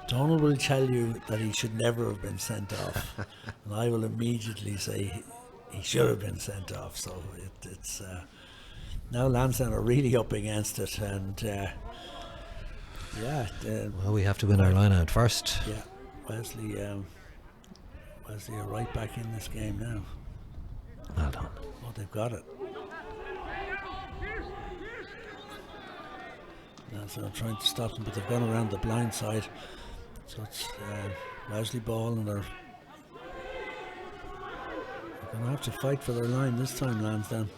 [SPEAKER 4] Donald will tell you that he should never have been sent off. And I will immediately say he should have been sent off. So it's now Lansdowne are really up against it. And
[SPEAKER 2] Well, we have to win our line out first.
[SPEAKER 4] yeah, Wesley are right back in this game now.
[SPEAKER 2] Well done.
[SPEAKER 4] Oh, they've got it. Now, so I'm trying to stop them, but they've gone around the blind side. So it's Wesley ball, and they're going to have to fight for their line this time, Lansdowne.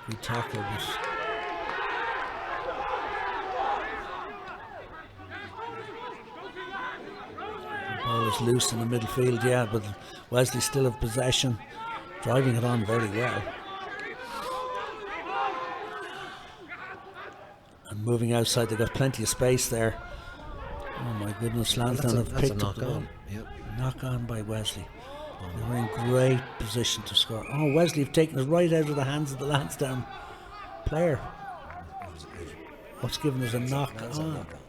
[SPEAKER 4] Good tackle, but the ball is loose in the midfield, yeah, but Wesley still have possession, driving it on very well. And moving outside, they've got plenty of space there. Oh my goodness, Lansdowne have
[SPEAKER 2] That's a
[SPEAKER 4] picked up
[SPEAKER 2] knock
[SPEAKER 4] the ball.
[SPEAKER 2] on. Yep.
[SPEAKER 4] Knock on by Wesley. They were in great position to score. Oh, Wesley have taken it right out of the hands of the Lansdowne player. What's given us a knock
[SPEAKER 2] That's a
[SPEAKER 4] on?
[SPEAKER 2] knock on.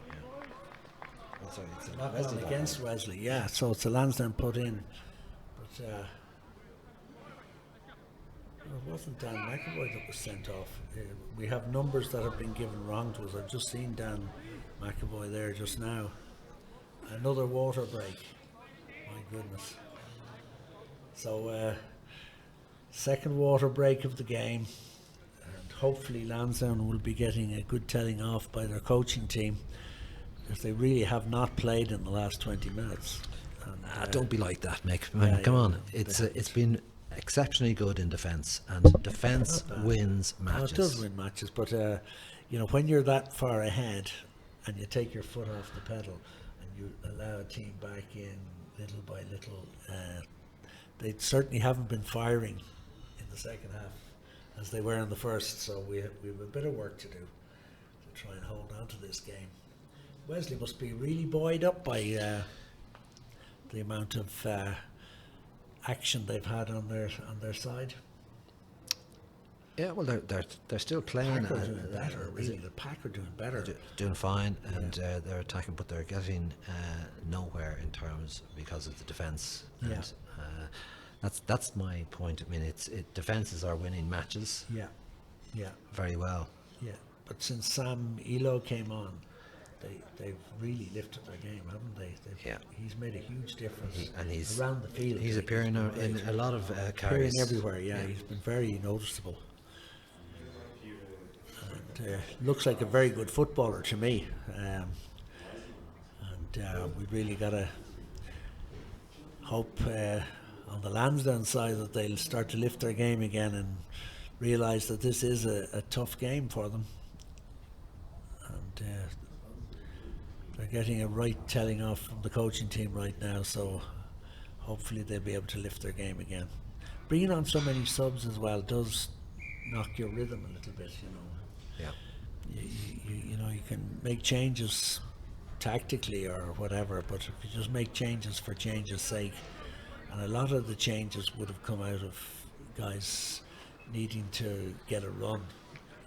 [SPEAKER 2] Yeah. Sorry, it's a
[SPEAKER 4] Knock
[SPEAKER 2] Wesley
[SPEAKER 4] on
[SPEAKER 2] knock
[SPEAKER 4] against
[SPEAKER 2] on.
[SPEAKER 4] Wesley, yeah. So it's a Lansdowne put in. But it wasn't Dan McAvoy that was sent off. We have numbers that have been given wrong to us. I've just seen Dan McAvoy there just now. Another water break. My goodness. So second water break of the game, and hopefully Lansdowne will be getting a good telling off by their coaching team, because they really have not played in the last 20 minutes. And,
[SPEAKER 2] Don't be like that, Mick.
[SPEAKER 4] yeah,
[SPEAKER 2] Come
[SPEAKER 4] yeah,
[SPEAKER 2] on.
[SPEAKER 4] no,
[SPEAKER 2] It's been exceptionally good in defence, and defence
[SPEAKER 4] Not bad.
[SPEAKER 2] wins
[SPEAKER 4] Oh,
[SPEAKER 2] matches.
[SPEAKER 4] it does win matches, but when you're that far ahead and you take your foot off the pedal and you allow a team back in little by little, they certainly haven't been firing in the second half as they were in the first. So we have a bit of work to do to try and hold on to this game. Wesley must be really buoyed up by the amount of action they've had on their side.
[SPEAKER 2] Yeah, well, they're still playing.
[SPEAKER 4] Pack are doing better, really. The Pack are doing better.
[SPEAKER 2] Doing fine, and they're attacking, but they're getting nowhere in terms because of the defence.
[SPEAKER 4] Yeah.
[SPEAKER 2] And that's my point. I mean, defences are winning matches
[SPEAKER 4] Yeah, yeah,
[SPEAKER 2] very well.
[SPEAKER 4] yeah. But since Sam Elo came on, they've really lifted their game, haven't they?
[SPEAKER 2] Yeah.
[SPEAKER 4] He's made a huge difference
[SPEAKER 2] And he's
[SPEAKER 4] around the field.
[SPEAKER 2] He's appearing in a lot of
[SPEAKER 4] appearing
[SPEAKER 2] carries
[SPEAKER 4] everywhere. Yeah, he's been very noticeable. And looks like a very good footballer to me. We really got to hope on the Lansdowne side that they'll start to lift their game again and realise that this is a tough game for them. And they're getting a right telling off from the coaching team right now, so hopefully they'll be able to lift their game again. Bringing on so many subs as well does knock your rhythm a little bit, you know.
[SPEAKER 2] Yeah.
[SPEAKER 4] You can make changes tactically or whatever, but if you just make changes for change's sake, and a lot of the changes would have come out of guys needing to get a run,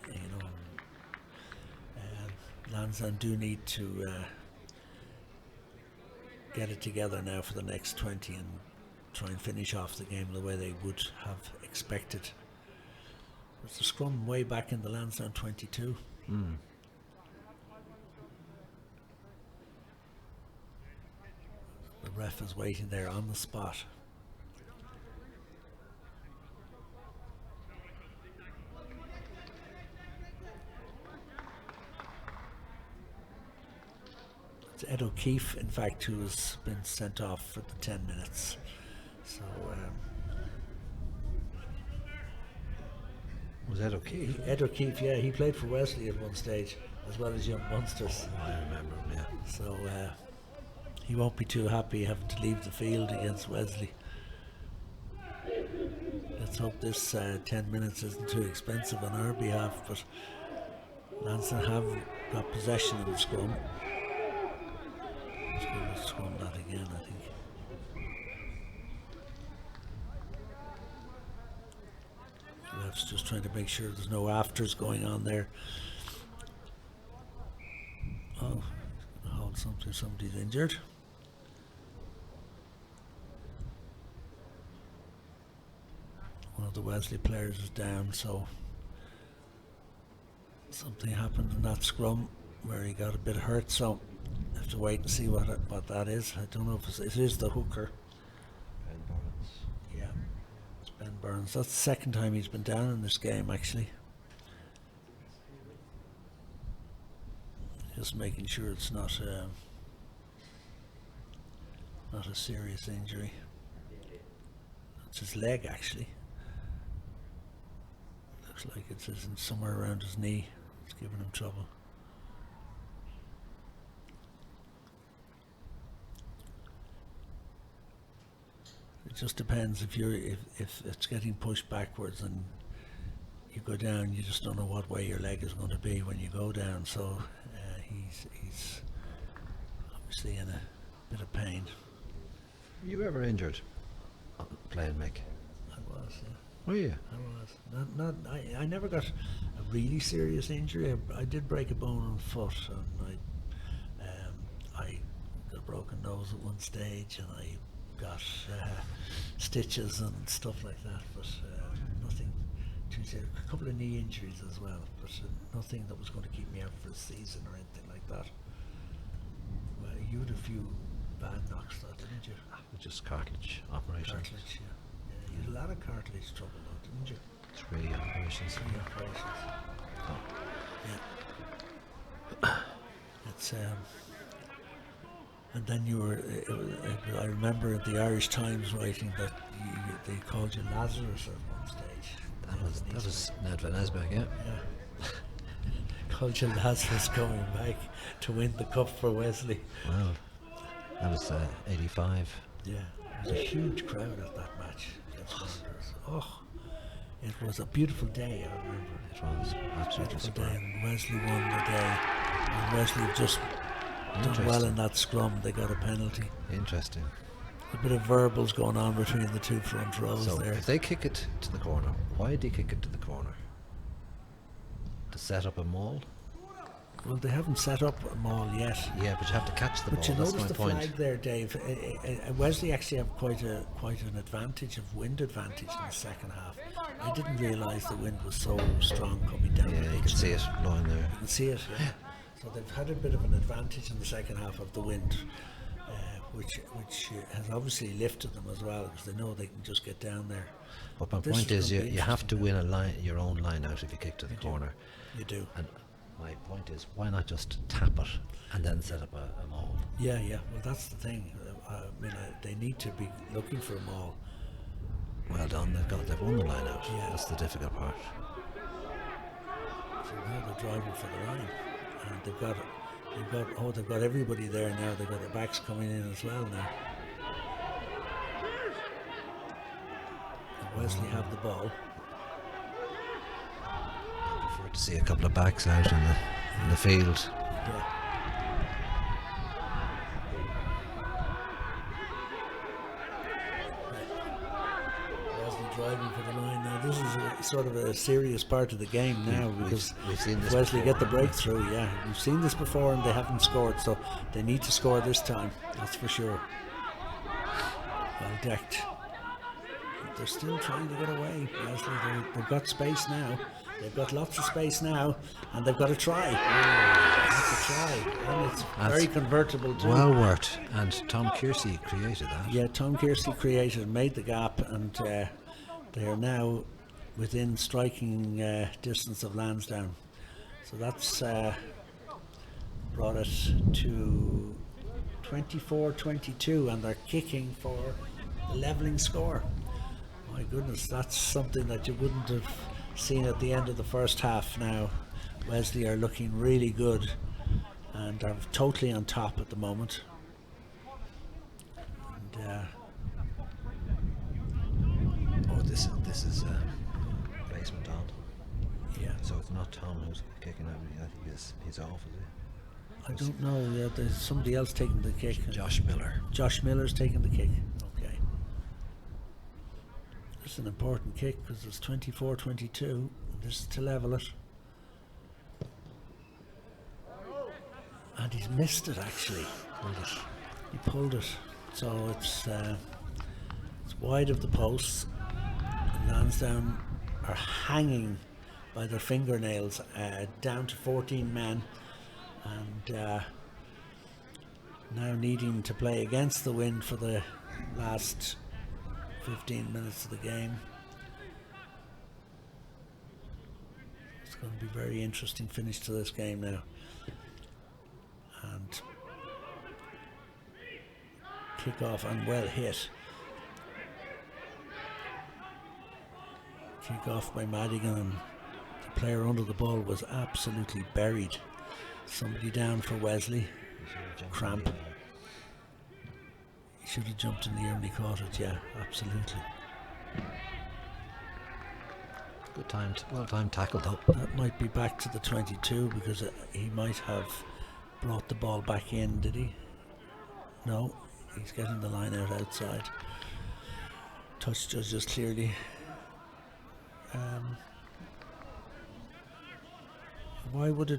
[SPEAKER 4] you know. Lansdowne do need to get it together now for the next 20 and try and finish off the game the way they would have expected. There's a scrum way back in the Lansdowne 22. The ref is waiting there on the spot. It's Ed O'Keefe, in fact, who has been sent off for the 10 minutes. So
[SPEAKER 2] Was that okay?
[SPEAKER 4] Ed O'Keefe, yeah, he played for Wesley at one stage, as well as Young Munsters.
[SPEAKER 2] I remember him, yeah.
[SPEAKER 4] So he won't be too happy having to leave the field against Wesley. Let's hope this 10 minutes isn't too expensive on our behalf, but Lansdowne have got possession of the scrum. Let's go with scrum that again, I think. Ref's just trying to make sure there's no afters going on there. Oh, hold something, somebody's injured. One of the Wesley players is down, so something happened in that scrum where he got a bit hurt, so I have to wait and see what that is. I don't know if it is the hooker.
[SPEAKER 2] Ben Burns.
[SPEAKER 4] Yeah, it's Ben Burns. That's the second time he's been down in this game, actually. Just making sure it's not a serious injury. It's his leg, actually. Looks like it's somewhere around his knee. It's giving him trouble. It just depends if it's getting pushed backwards and you go down, you just don't know what way your leg is going to be when you go down. So he's obviously in a bit of pain.
[SPEAKER 2] Were you ever injured playing, Mick?
[SPEAKER 4] I was. Yeah.
[SPEAKER 2] Were you?
[SPEAKER 4] I was. I never got a really serious injury. I did break a bone on the foot, and I got a broken nose at one stage, and I got stitches and stuff like that, but nothing too serious. A couple of knee injuries as well, but nothing that was going to keep me out for a season or anything like that. Well, you had a few bad knocks, though, didn't you?
[SPEAKER 2] Just cartilage operation.
[SPEAKER 4] Cartilage, yeah. You had a lot of cartilage trouble, though, didn't you?
[SPEAKER 2] 3 operations.
[SPEAKER 4] 3 operations. Yeah. It's And then you were, I remember the Irish Times writing that they called you Lazarus at one stage.
[SPEAKER 2] That was Ned Van Esbeck, yeah.
[SPEAKER 4] Yeah. Called you Lazarus coming back to win the cup for Wesley.
[SPEAKER 2] Wow. That was 85.
[SPEAKER 4] Yeah, it was a huge crowd at that match against Wanderers. Oh, it was a beautiful day, I remember.
[SPEAKER 2] It was absolutely
[SPEAKER 4] Beautiful day,
[SPEAKER 2] superb.
[SPEAKER 4] and Wesley won the day. And Wesley had just done well in that scrum. They got a penalty.
[SPEAKER 2] Interesting.
[SPEAKER 4] A bit of verbals going on between the two front rows
[SPEAKER 2] So
[SPEAKER 4] there.
[SPEAKER 2] if they kick it to the corner, why did they kick it to the corner? To set up a maul?
[SPEAKER 4] Well, they haven't set up a maul yet.
[SPEAKER 2] Yeah, but you have to catch the
[SPEAKER 4] But
[SPEAKER 2] ball.
[SPEAKER 4] you
[SPEAKER 2] That's
[SPEAKER 4] notice
[SPEAKER 2] my
[SPEAKER 4] the
[SPEAKER 2] point.
[SPEAKER 4] flag there, Dave. Wesley actually have quite an advantage, of wind advantage in the second half. I didn't realise the wind was so strong coming down the
[SPEAKER 2] Yeah, you
[SPEAKER 4] pitch.
[SPEAKER 2] can see it blowing there.
[SPEAKER 4] You can see it, yeah. So they've had a bit of an advantage in the second half of the wind, which has obviously lifted them as well, because they know they can just get down there.
[SPEAKER 2] But my
[SPEAKER 4] This
[SPEAKER 2] point
[SPEAKER 4] is
[SPEAKER 2] is,
[SPEAKER 4] gonna be
[SPEAKER 2] you have to
[SPEAKER 4] interesting.
[SPEAKER 2] win a line, your own line out if you kick to the corner.
[SPEAKER 4] You do.
[SPEAKER 2] And my point is, why not just tap it and then set up a maul?
[SPEAKER 4] Yeah, yeah. Well, that's the thing. They need to be looking for a maul.
[SPEAKER 2] Well done, they've won the line out.
[SPEAKER 4] Yeah.
[SPEAKER 2] That's the difficult part.
[SPEAKER 4] So now they're driving for the line, and they've got everybody there now. They've got their backs coming in as well now. And Wesley have the ball.
[SPEAKER 2] I prefer to see a couple of backs out in the field.
[SPEAKER 4] Yeah. Wesley driving for the line now. This is sort of a serious part of the game now, because
[SPEAKER 2] we've seen this
[SPEAKER 4] Wesley
[SPEAKER 2] before.
[SPEAKER 4] get the breakthrough. Yeah, we've seen this before and they haven't scored, so they need to score this time. That's for sure. Well decked. They're still trying to get away. Wesley, they've got space now. They've got lots of space now, and they've got to try. That's a try, and it's very convertible too.
[SPEAKER 2] Well worked, and Tom Kearsey created that.
[SPEAKER 4] Yeah, Tom Kearsey created, made the gap, and they are now within striking distance of Lansdowne. So that's brought it to 24-22, and they're kicking for the levelling score. My goodness, that's something that you wouldn't have seen at the end of the first half now. Wesley are looking really good and are totally on top at the moment. And,
[SPEAKER 2] This is placement on.
[SPEAKER 4] yeah,
[SPEAKER 2] So it's not Tom who's kicking out. I think he's off, is
[SPEAKER 4] I don't know. Yeah, there's somebody else taking the kick.
[SPEAKER 2] he? Josh Miller.
[SPEAKER 4] Josh Miller's taking the kick. Okay. It's an important kick because it's 24-22. This is to level it. And he's missed it actually. He pulled it. So it's wide of the posts. Lansdowne are hanging by their fingernails down to 14 men, and now needing to play against the wind for the last 15 minutes of the game. It's going to be a very interesting finish to this game now. And kick off and well hit. Kick off by Madigan, and the player under the ball was absolutely buried. Somebody down for Wesley. Cramp. He should have jumped in the air when he caught it, yeah, absolutely.
[SPEAKER 2] Good time, well timed tackle though.
[SPEAKER 4] That might be back to the 22 because he might have brought the ball back in, did he? No, he's getting the line out outside. Touch judges clearly. Why would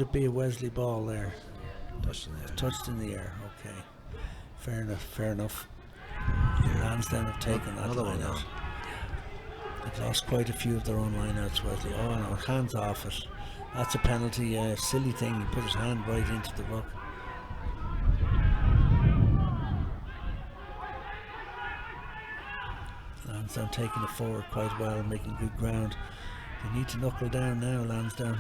[SPEAKER 4] it be a Wesley ball there?
[SPEAKER 2] Touched in there.
[SPEAKER 4] Touched in the air, okay. Fair enough, fair enough. Lansdowne have taken that
[SPEAKER 2] Another
[SPEAKER 4] line
[SPEAKER 2] one
[SPEAKER 4] out.
[SPEAKER 2] now.
[SPEAKER 4] They've lost quite a few of their own lineouts, Wesley. Oh no, hands off it. That's a penalty, a silly thing. He put his hand right into the ruck. Lansdowne taking it forward quite well, making good ground. They need to knuckle down now, Lansdowne.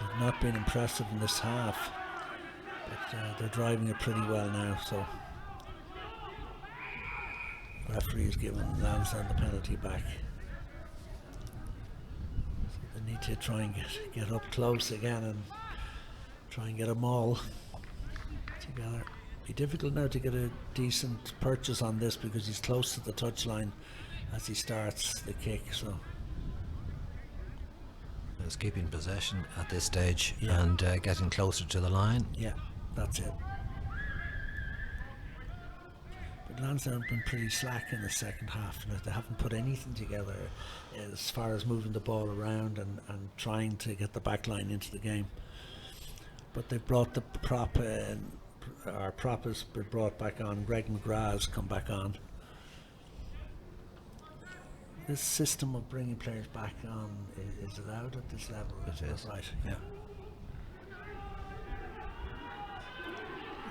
[SPEAKER 4] They've not been impressive in this half. But they're driving it pretty well now, so the referee is giving Lansdowne the penalty back. So they need to try and get up close again and try and get them all together. Be difficult now to get a decent purchase on this because he's close to the touchline as he starts the kick. So
[SPEAKER 2] It's keeping possession at this stage,
[SPEAKER 4] Yeah.
[SPEAKER 2] and getting closer to the line.
[SPEAKER 4] yeah, that's it. But Lansdowne have been pretty slack in the second half. They haven't put anything together as far as moving the ball around and trying to get the back line into the game. But they've brought the prop, our prop has been brought back on. Greg McGrath has come back on. This system of bringing players back on is allowed at this level.
[SPEAKER 2] It is.
[SPEAKER 4] Right, yeah.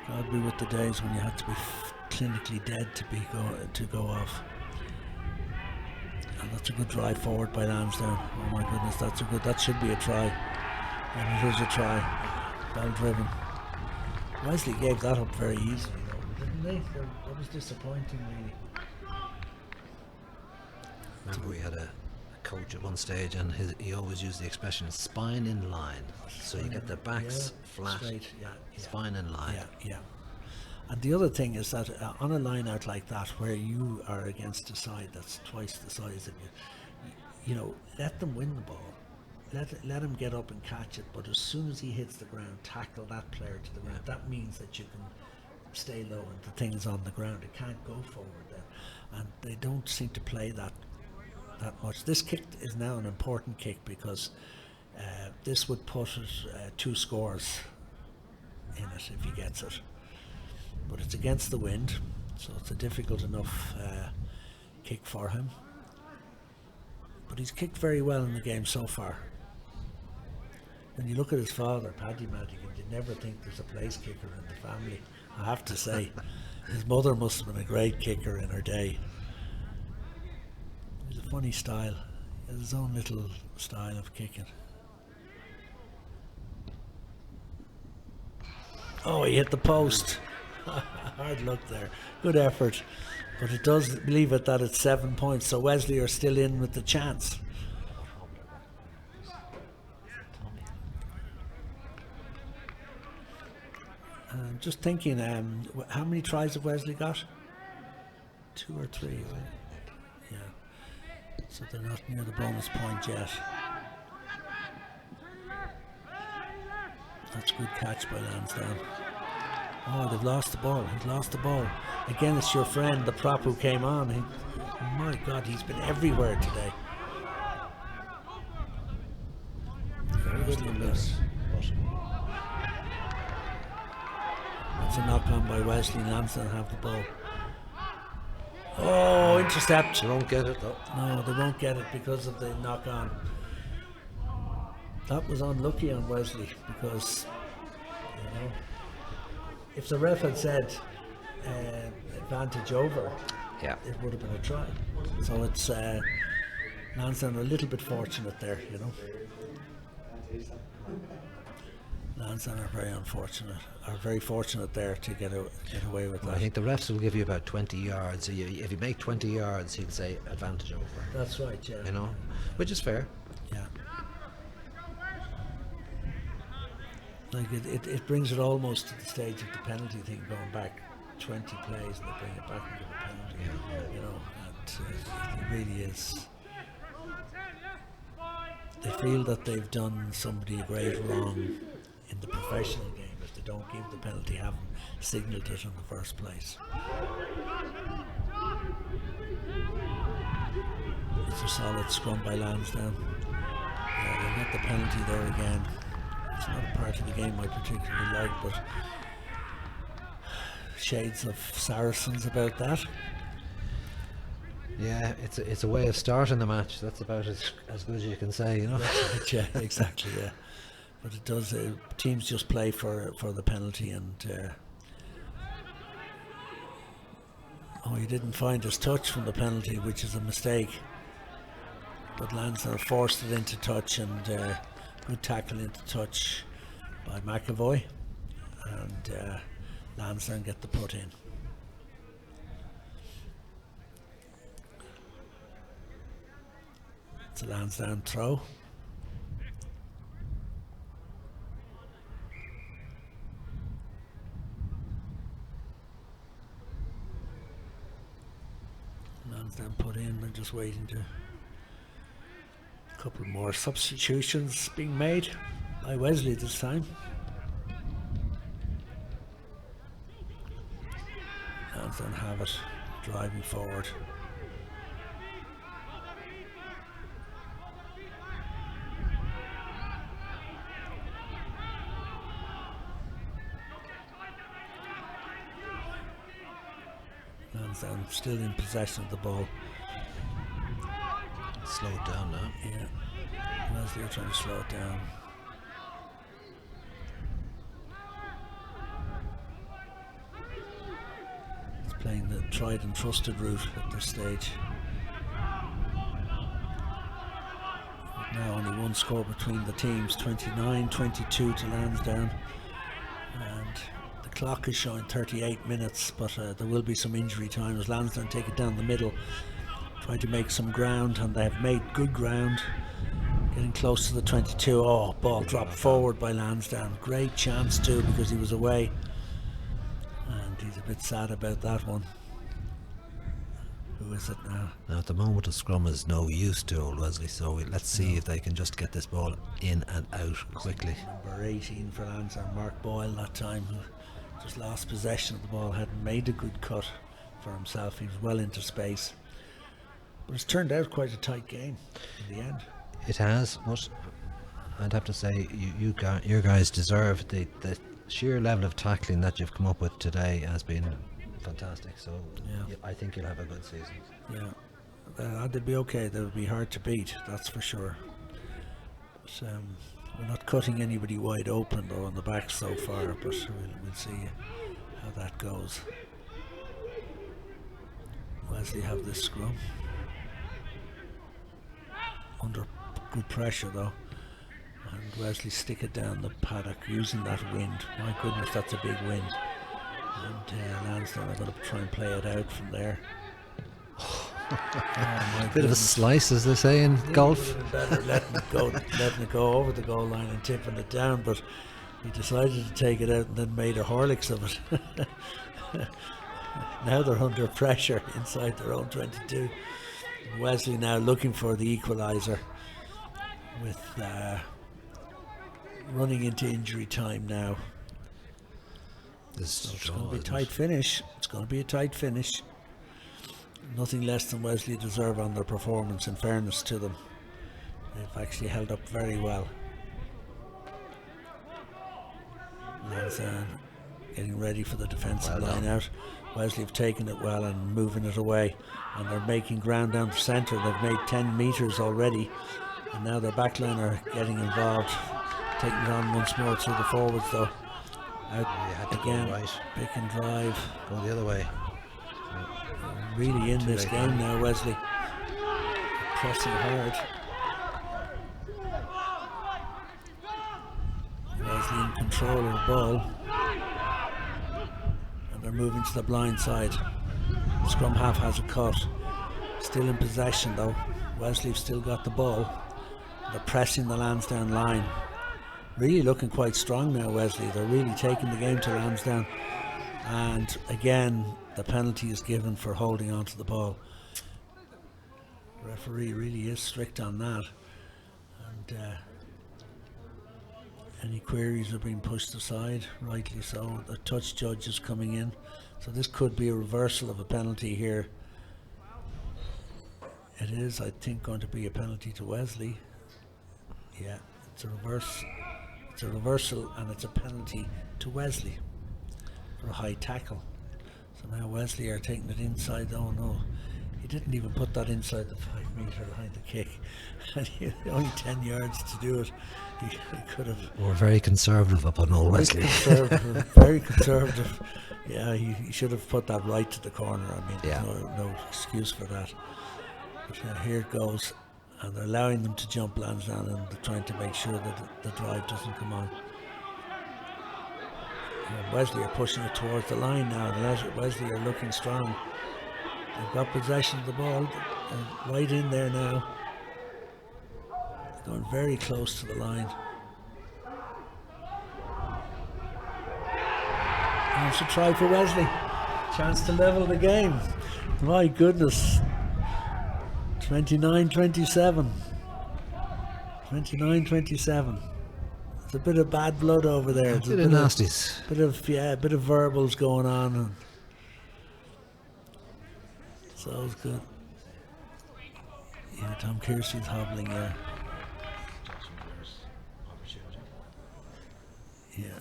[SPEAKER 4] God be with the days when you had to be clinically dead to go off. And that's a good drive forward by Lansdowne. Oh my goodness, that should be a try. And it is a try. Well driven. Wesley gave that up very easily though, didn't they? That was disappointing really.
[SPEAKER 2] Remember, we had a coach at one stage, and he always used the expression "spine in line." So you get the backs flat,
[SPEAKER 4] straight, yeah,
[SPEAKER 2] spine in line.
[SPEAKER 4] Yeah. And the other thing is that on a line out like that, where you are against a side that's twice the size of you, let them win the ball. Let him get up and catch it, but as soon as he hits the ground, tackle that player to the ground. That means that you can stay low and the thing's on the ground. It can't go forward then. And they don't seem to play that much. This kick is now an important kick because this would put it 2 scores in it if he gets it. But it's against the wind, so it's a difficult enough kick for him. But he's kicked very well in the game so far. When you look at his father, Paddy Madigan, you'd never think there's a place kicker in the family. I have to say, his mother must have been a great kicker in her day. He's a funny style. He has his own little style of kicking. Oh, he hit the post. Hard luck there. Good effort. But it does leave it that it's 7 points, so Wesley are still in with the chance. Just thinking, how many tries have Wesley got? 2 or 3, is it? Yeah. So they're not near the bonus point yet. That's a good catch by Lansdowne. Oh, they've lost the ball. He's lost the ball. Again, it's your friend, the prop who came on. My God, he's been everywhere today. Very good miss. That's a knock on by Wesley. Lansdowne have the ball. Oh, intercept.
[SPEAKER 2] They won't get it though.
[SPEAKER 4] No, they won't get it because of the knock on. That was unlucky on Wesley because, if the ref had said advantage over, it would have been a try. So it's Lansdowne are a little bit fortunate there, Lansdowne are very fortunate there to get away with that.
[SPEAKER 2] I think the refs will give you about 20 yards. So if you make 20 yards, he'll say advantage over.
[SPEAKER 4] That's right, yeah.
[SPEAKER 2] Which is fair.
[SPEAKER 4] Yeah. Like it brings it almost to the stage of the penalty thing, going back 20 plays and they bring it back and give a penalty. And it really is. They feel that they've done somebody a great wrong in the professional game if they don't give the penalty, haven't signalled it in the first place. It's a solid scrum by Lansdowne. Yeah, they got the penalty there again. It's not a part of the game I particularly like, but shades of Saracens about that.
[SPEAKER 2] Yeah, it's a way of starting the match. That's about as good as you can say,
[SPEAKER 4] Yeah, exactly. Yeah, but it does. Teams just play for the penalty, and he didn't find his touch from the penalty, which is a mistake. But Lansdowne forced it into touch, and good tackle into touch by McAvoy, and Lansdowne get the put in. It's a Lansdowne throw. Lansdowne put in, they're just waiting to. A couple more substitutions being made by Wesley this time. Lansdowne have it, driving forward. Lansdowne still in possession of the ball.
[SPEAKER 2] Slow it down now.
[SPEAKER 4] Yeah, Wesley are trying to slow it down. It's playing the tried and trusted route at this stage. Now only one score between the teams, 29-22 to Lansdowne, and the clock is showing 38 minutes, but there will be some injury time as Lansdowne take it down the middle, trying to make some ground, and they have made good ground, getting close to the 22. Oh, ball dropped forward by Lansdowne. Great chance too, because he was away, and he's a bit sad about that one. Who is it now?
[SPEAKER 2] Now at the moment the scrum is no use to Old Wesley, so let's see if they can just get this ball in and out quickly.
[SPEAKER 4] Number 18 for Lansdowne, Mark Boyle, that time, who just lost possession of the ball, hadn't made a good cut for himself. He was well into space. But it's turned out quite a tight game in the end.
[SPEAKER 2] It has, but I'd have to say you guys deserve the sheer level of tackling that you've come up with today has been fantastic. So
[SPEAKER 4] Yeah.
[SPEAKER 2] I think you'll have a good season.
[SPEAKER 4] Yeah, they'd be okay. They would be hard to beat, that's for sure. But, we're not cutting anybody wide open though on the back so far, but we'll see how that goes. Wesley have this scrum. Under good pressure though, and Wesley stick it down the paddock using that wind. My goodness, that's a big wind. And Lansdowne are going to try and play it out from there.
[SPEAKER 2] Bit of a slice, as they say in golf.
[SPEAKER 4] Better letting it go over the goal line and tipping it down, but he decided to take it out and then made a Horlicks of it. Now they're under pressure inside their own 22. Wesley now looking for the equaliser with running into injury time now.
[SPEAKER 2] It's
[SPEAKER 4] going to be a tight finish. It's going to be a tight finish. Nothing less than Wesley deserve on their performance, in fairness to them. They've actually held up very well. Lansdowne getting ready for the defensive line out. Wesley have taken it well and moving it away, and they're making ground down the centre. They've made 10 metres already, and now their backline are getting involved, taking it on once more through the forwards though. Out again, pick and drive.
[SPEAKER 2] Go the other way.
[SPEAKER 4] Really in this game now, Wesley. Pressing hard. Wesley in control of the ball. And they're moving to the blind side. The scrum half has a cut. Still in possession though. Wesley have still got the ball. They're pressing the Lansdowne line. Really looking quite strong now, Wesley. They're really taking the game to Lansdowne. And again, the penalty is given for holding on to the ball. The referee really is strict on that. And any queries are being pushed aside, rightly so. The touch judge is coming in. So this could be a reversal of a penalty here. It is, I think, going to be a penalty to Wesley. Yeah, it's a reverse. It's a reversal and it's a penalty to Wesley for a high tackle. So now Wesley are taking it inside. Oh no, he didn't even put that inside the 5 metre behind the kick. And he had only 10 yards to do it. He could have.
[SPEAKER 2] We're very conservative upon Old Wesley.
[SPEAKER 4] Very conservative. Yeah, he should have put that right to the corner. I mean,
[SPEAKER 2] yeah.
[SPEAKER 4] There's no excuse for that. But here it goes. And they're allowing them to jump Lansdowne, and they're trying to make sure that the drive doesn't come on. Wesley are pushing it towards the line now. Wesley are looking strong. They've got possession of the ball. They're right in there now. Going very close to the line. That's a try for Wesley. Chance to level the game. My goodness. 29-27. 29-27. It's a bit of bad blood over there.
[SPEAKER 2] A bit of nasties.
[SPEAKER 4] A bit of verbals going on. And so it's good. Yeah, Tom Kiersey's hobbling, yeah. Yeah.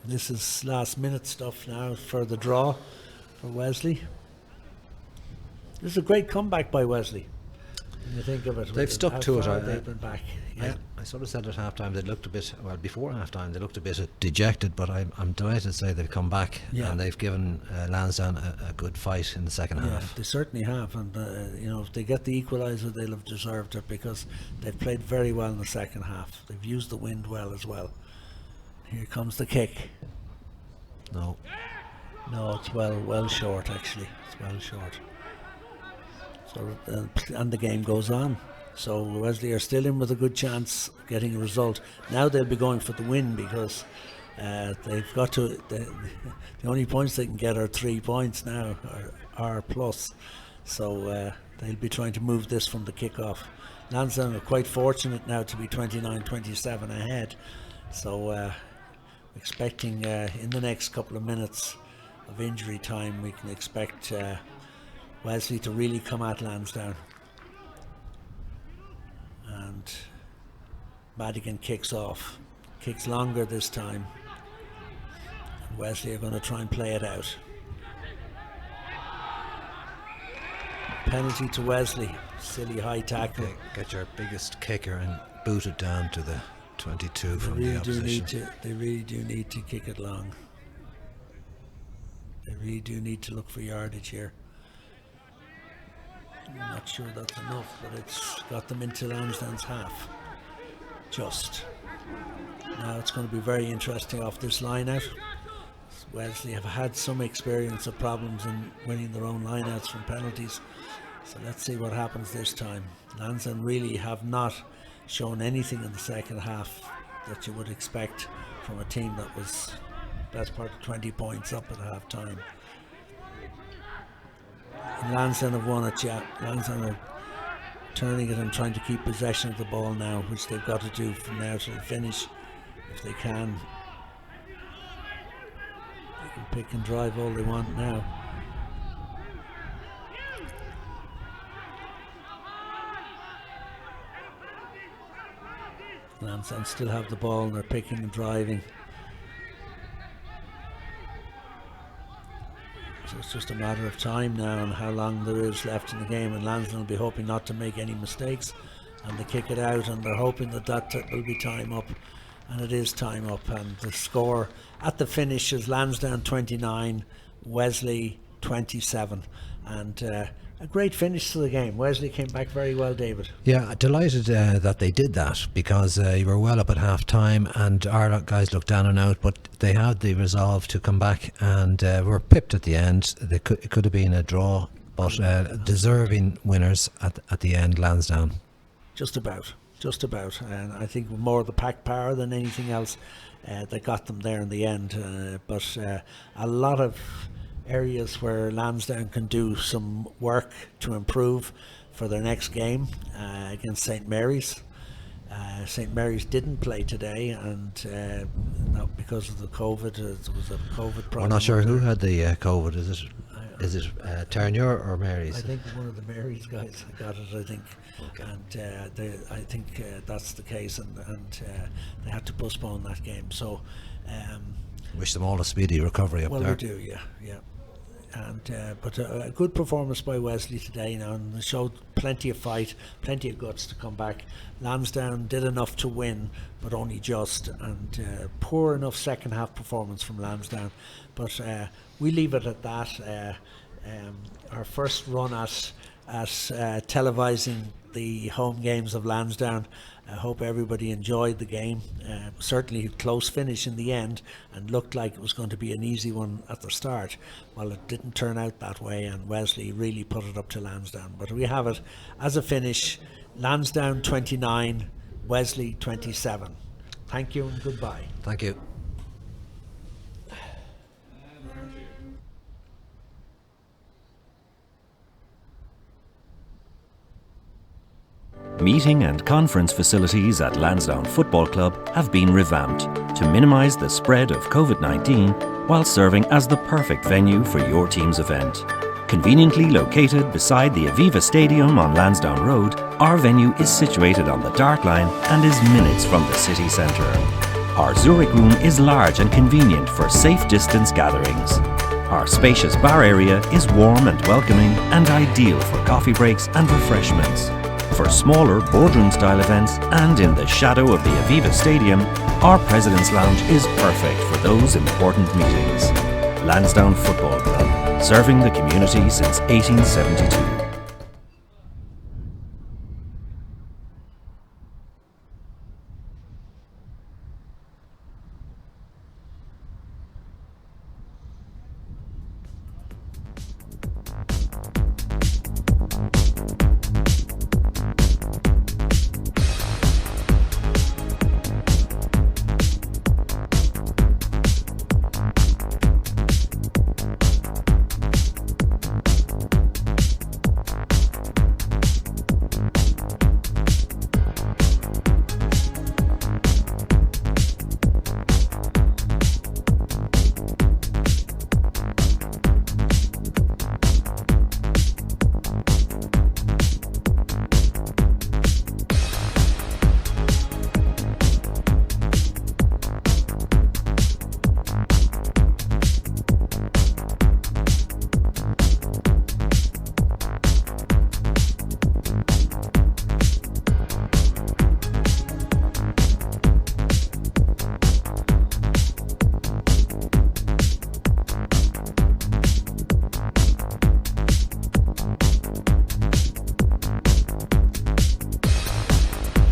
[SPEAKER 4] This is last minute stuff now for the draw for Wesley. This is a great comeback by Wesley. When you think of it,
[SPEAKER 2] They've stuck to it.
[SPEAKER 4] They've been back. Yeah.
[SPEAKER 2] I sort of said at half time they looked a bit, well, before half time they looked a bit dejected, but I'm delighted to say they've come back and they've given Lansdowne a good fight in the second half.
[SPEAKER 4] They certainly have, and if they get the equaliser, they'll have deserved it because they've played very well in the second half. They've used the wind well as well. Here comes the kick. No, it's well short actually. It's well short. So and the game goes on. So Wesley are still in with a good chance of getting a result. Now they'll be going for the win because they've got to. The only points they can get are 3 points now, or R plus. So they'll be trying to move this from the kick-off. Lansdowne are quite fortunate now to be 29-27 ahead. So expecting in the next couple of minutes of injury time, we can expect Wesley to really come at Lansdowne. And Madigan kicks off. Kicks longer this time. And Wesley are going to try and play it out. Penalty to Wesley. Silly high tackle.
[SPEAKER 2] Get your biggest kicker and boot it down to the 22 from the opposition.
[SPEAKER 4] They really do need to kick it long. They really do need to look for yardage here. I'm not sure that's enough, but it's got them into Lansdowne's half. Just. Now it's going to be very interesting off this line out. Wesley have had some experience of problems in winning their own lineouts from penalties. So let's see what happens this time. Lansdowne really have not shown anything in the second half that you would expect from a team that was best part of 20 points up at half time. And Lansdowne have won it, yeah. Lansdowne are turning it and trying to keep possession of the ball now, which they've got to do from now to the finish if they can. They can pick and drive all they want now. Lansdowne still have the ball and they're picking and driving. So it's just a matter of time now and how long there is left in the game, and Lansdowne will be hoping not to make any mistakes, and they kick it out and they're hoping that will be time up, and it is time up. And the score at the finish is Lansdowne 29, Wesley 27, and a great finish to the game. Wesley came back very well, David.
[SPEAKER 2] Yeah, delighted that they did that, because you were well up at half time and our guys looked down and out, but they had the resolve to come back and were pipped at the end. It could have been a draw, but deserving winners at the end, Lansdowne.
[SPEAKER 4] Just about, and I think more the pack power than anything else that got them there in the end. But a lot of areas where Lansdowne can do some work to improve for their next game against St Mary's. St Mary's didn't play today, and not because of the COVID. It was a COVID problem.
[SPEAKER 2] We're not sure who had the COVID. Is it Ternier or Mary's?
[SPEAKER 4] I think one of the Mary's guys got it, I think. Okay. And I think that's the case, and they had to postpone that game. So
[SPEAKER 2] wish them all a speedy recovery up there.
[SPEAKER 4] Well, we do, yeah. And but a good performance by Wesley today, and they showed plenty of fight, plenty of guts to come back. Lansdowne did enough to win, but only just, and poor enough second half performance from Lansdowne. But we leave it at that. Our first run at at televising the home games of Lansdowne. I hope everybody enjoyed the game. Certainly a close finish in the end, and looked like it was going to be an easy one at the start. Well, it didn't turn out that way, and Wesley really put it up to Lansdowne. But we have it as a finish: Lansdowne 29, Wesley 27. Thank you and goodbye.
[SPEAKER 2] Thank you.
[SPEAKER 5] Meeting and conference facilities at Lansdowne Football Club have been revamped to minimise the spread of COVID-19 while serving as the perfect venue for your team's event. Conveniently located beside the Aviva Stadium on Lansdowne Road, our venue is situated on the Dark Line and is minutes from the city centre. Our Zurich room is large and convenient for safe distance gatherings. Our spacious bar area is warm and welcoming and ideal for coffee breaks and refreshments. For smaller boardroom-style events and in the shadow of the Aviva Stadium, our President's Lounge is perfect for those important meetings. Lansdowne Football Club, serving the community since 1872.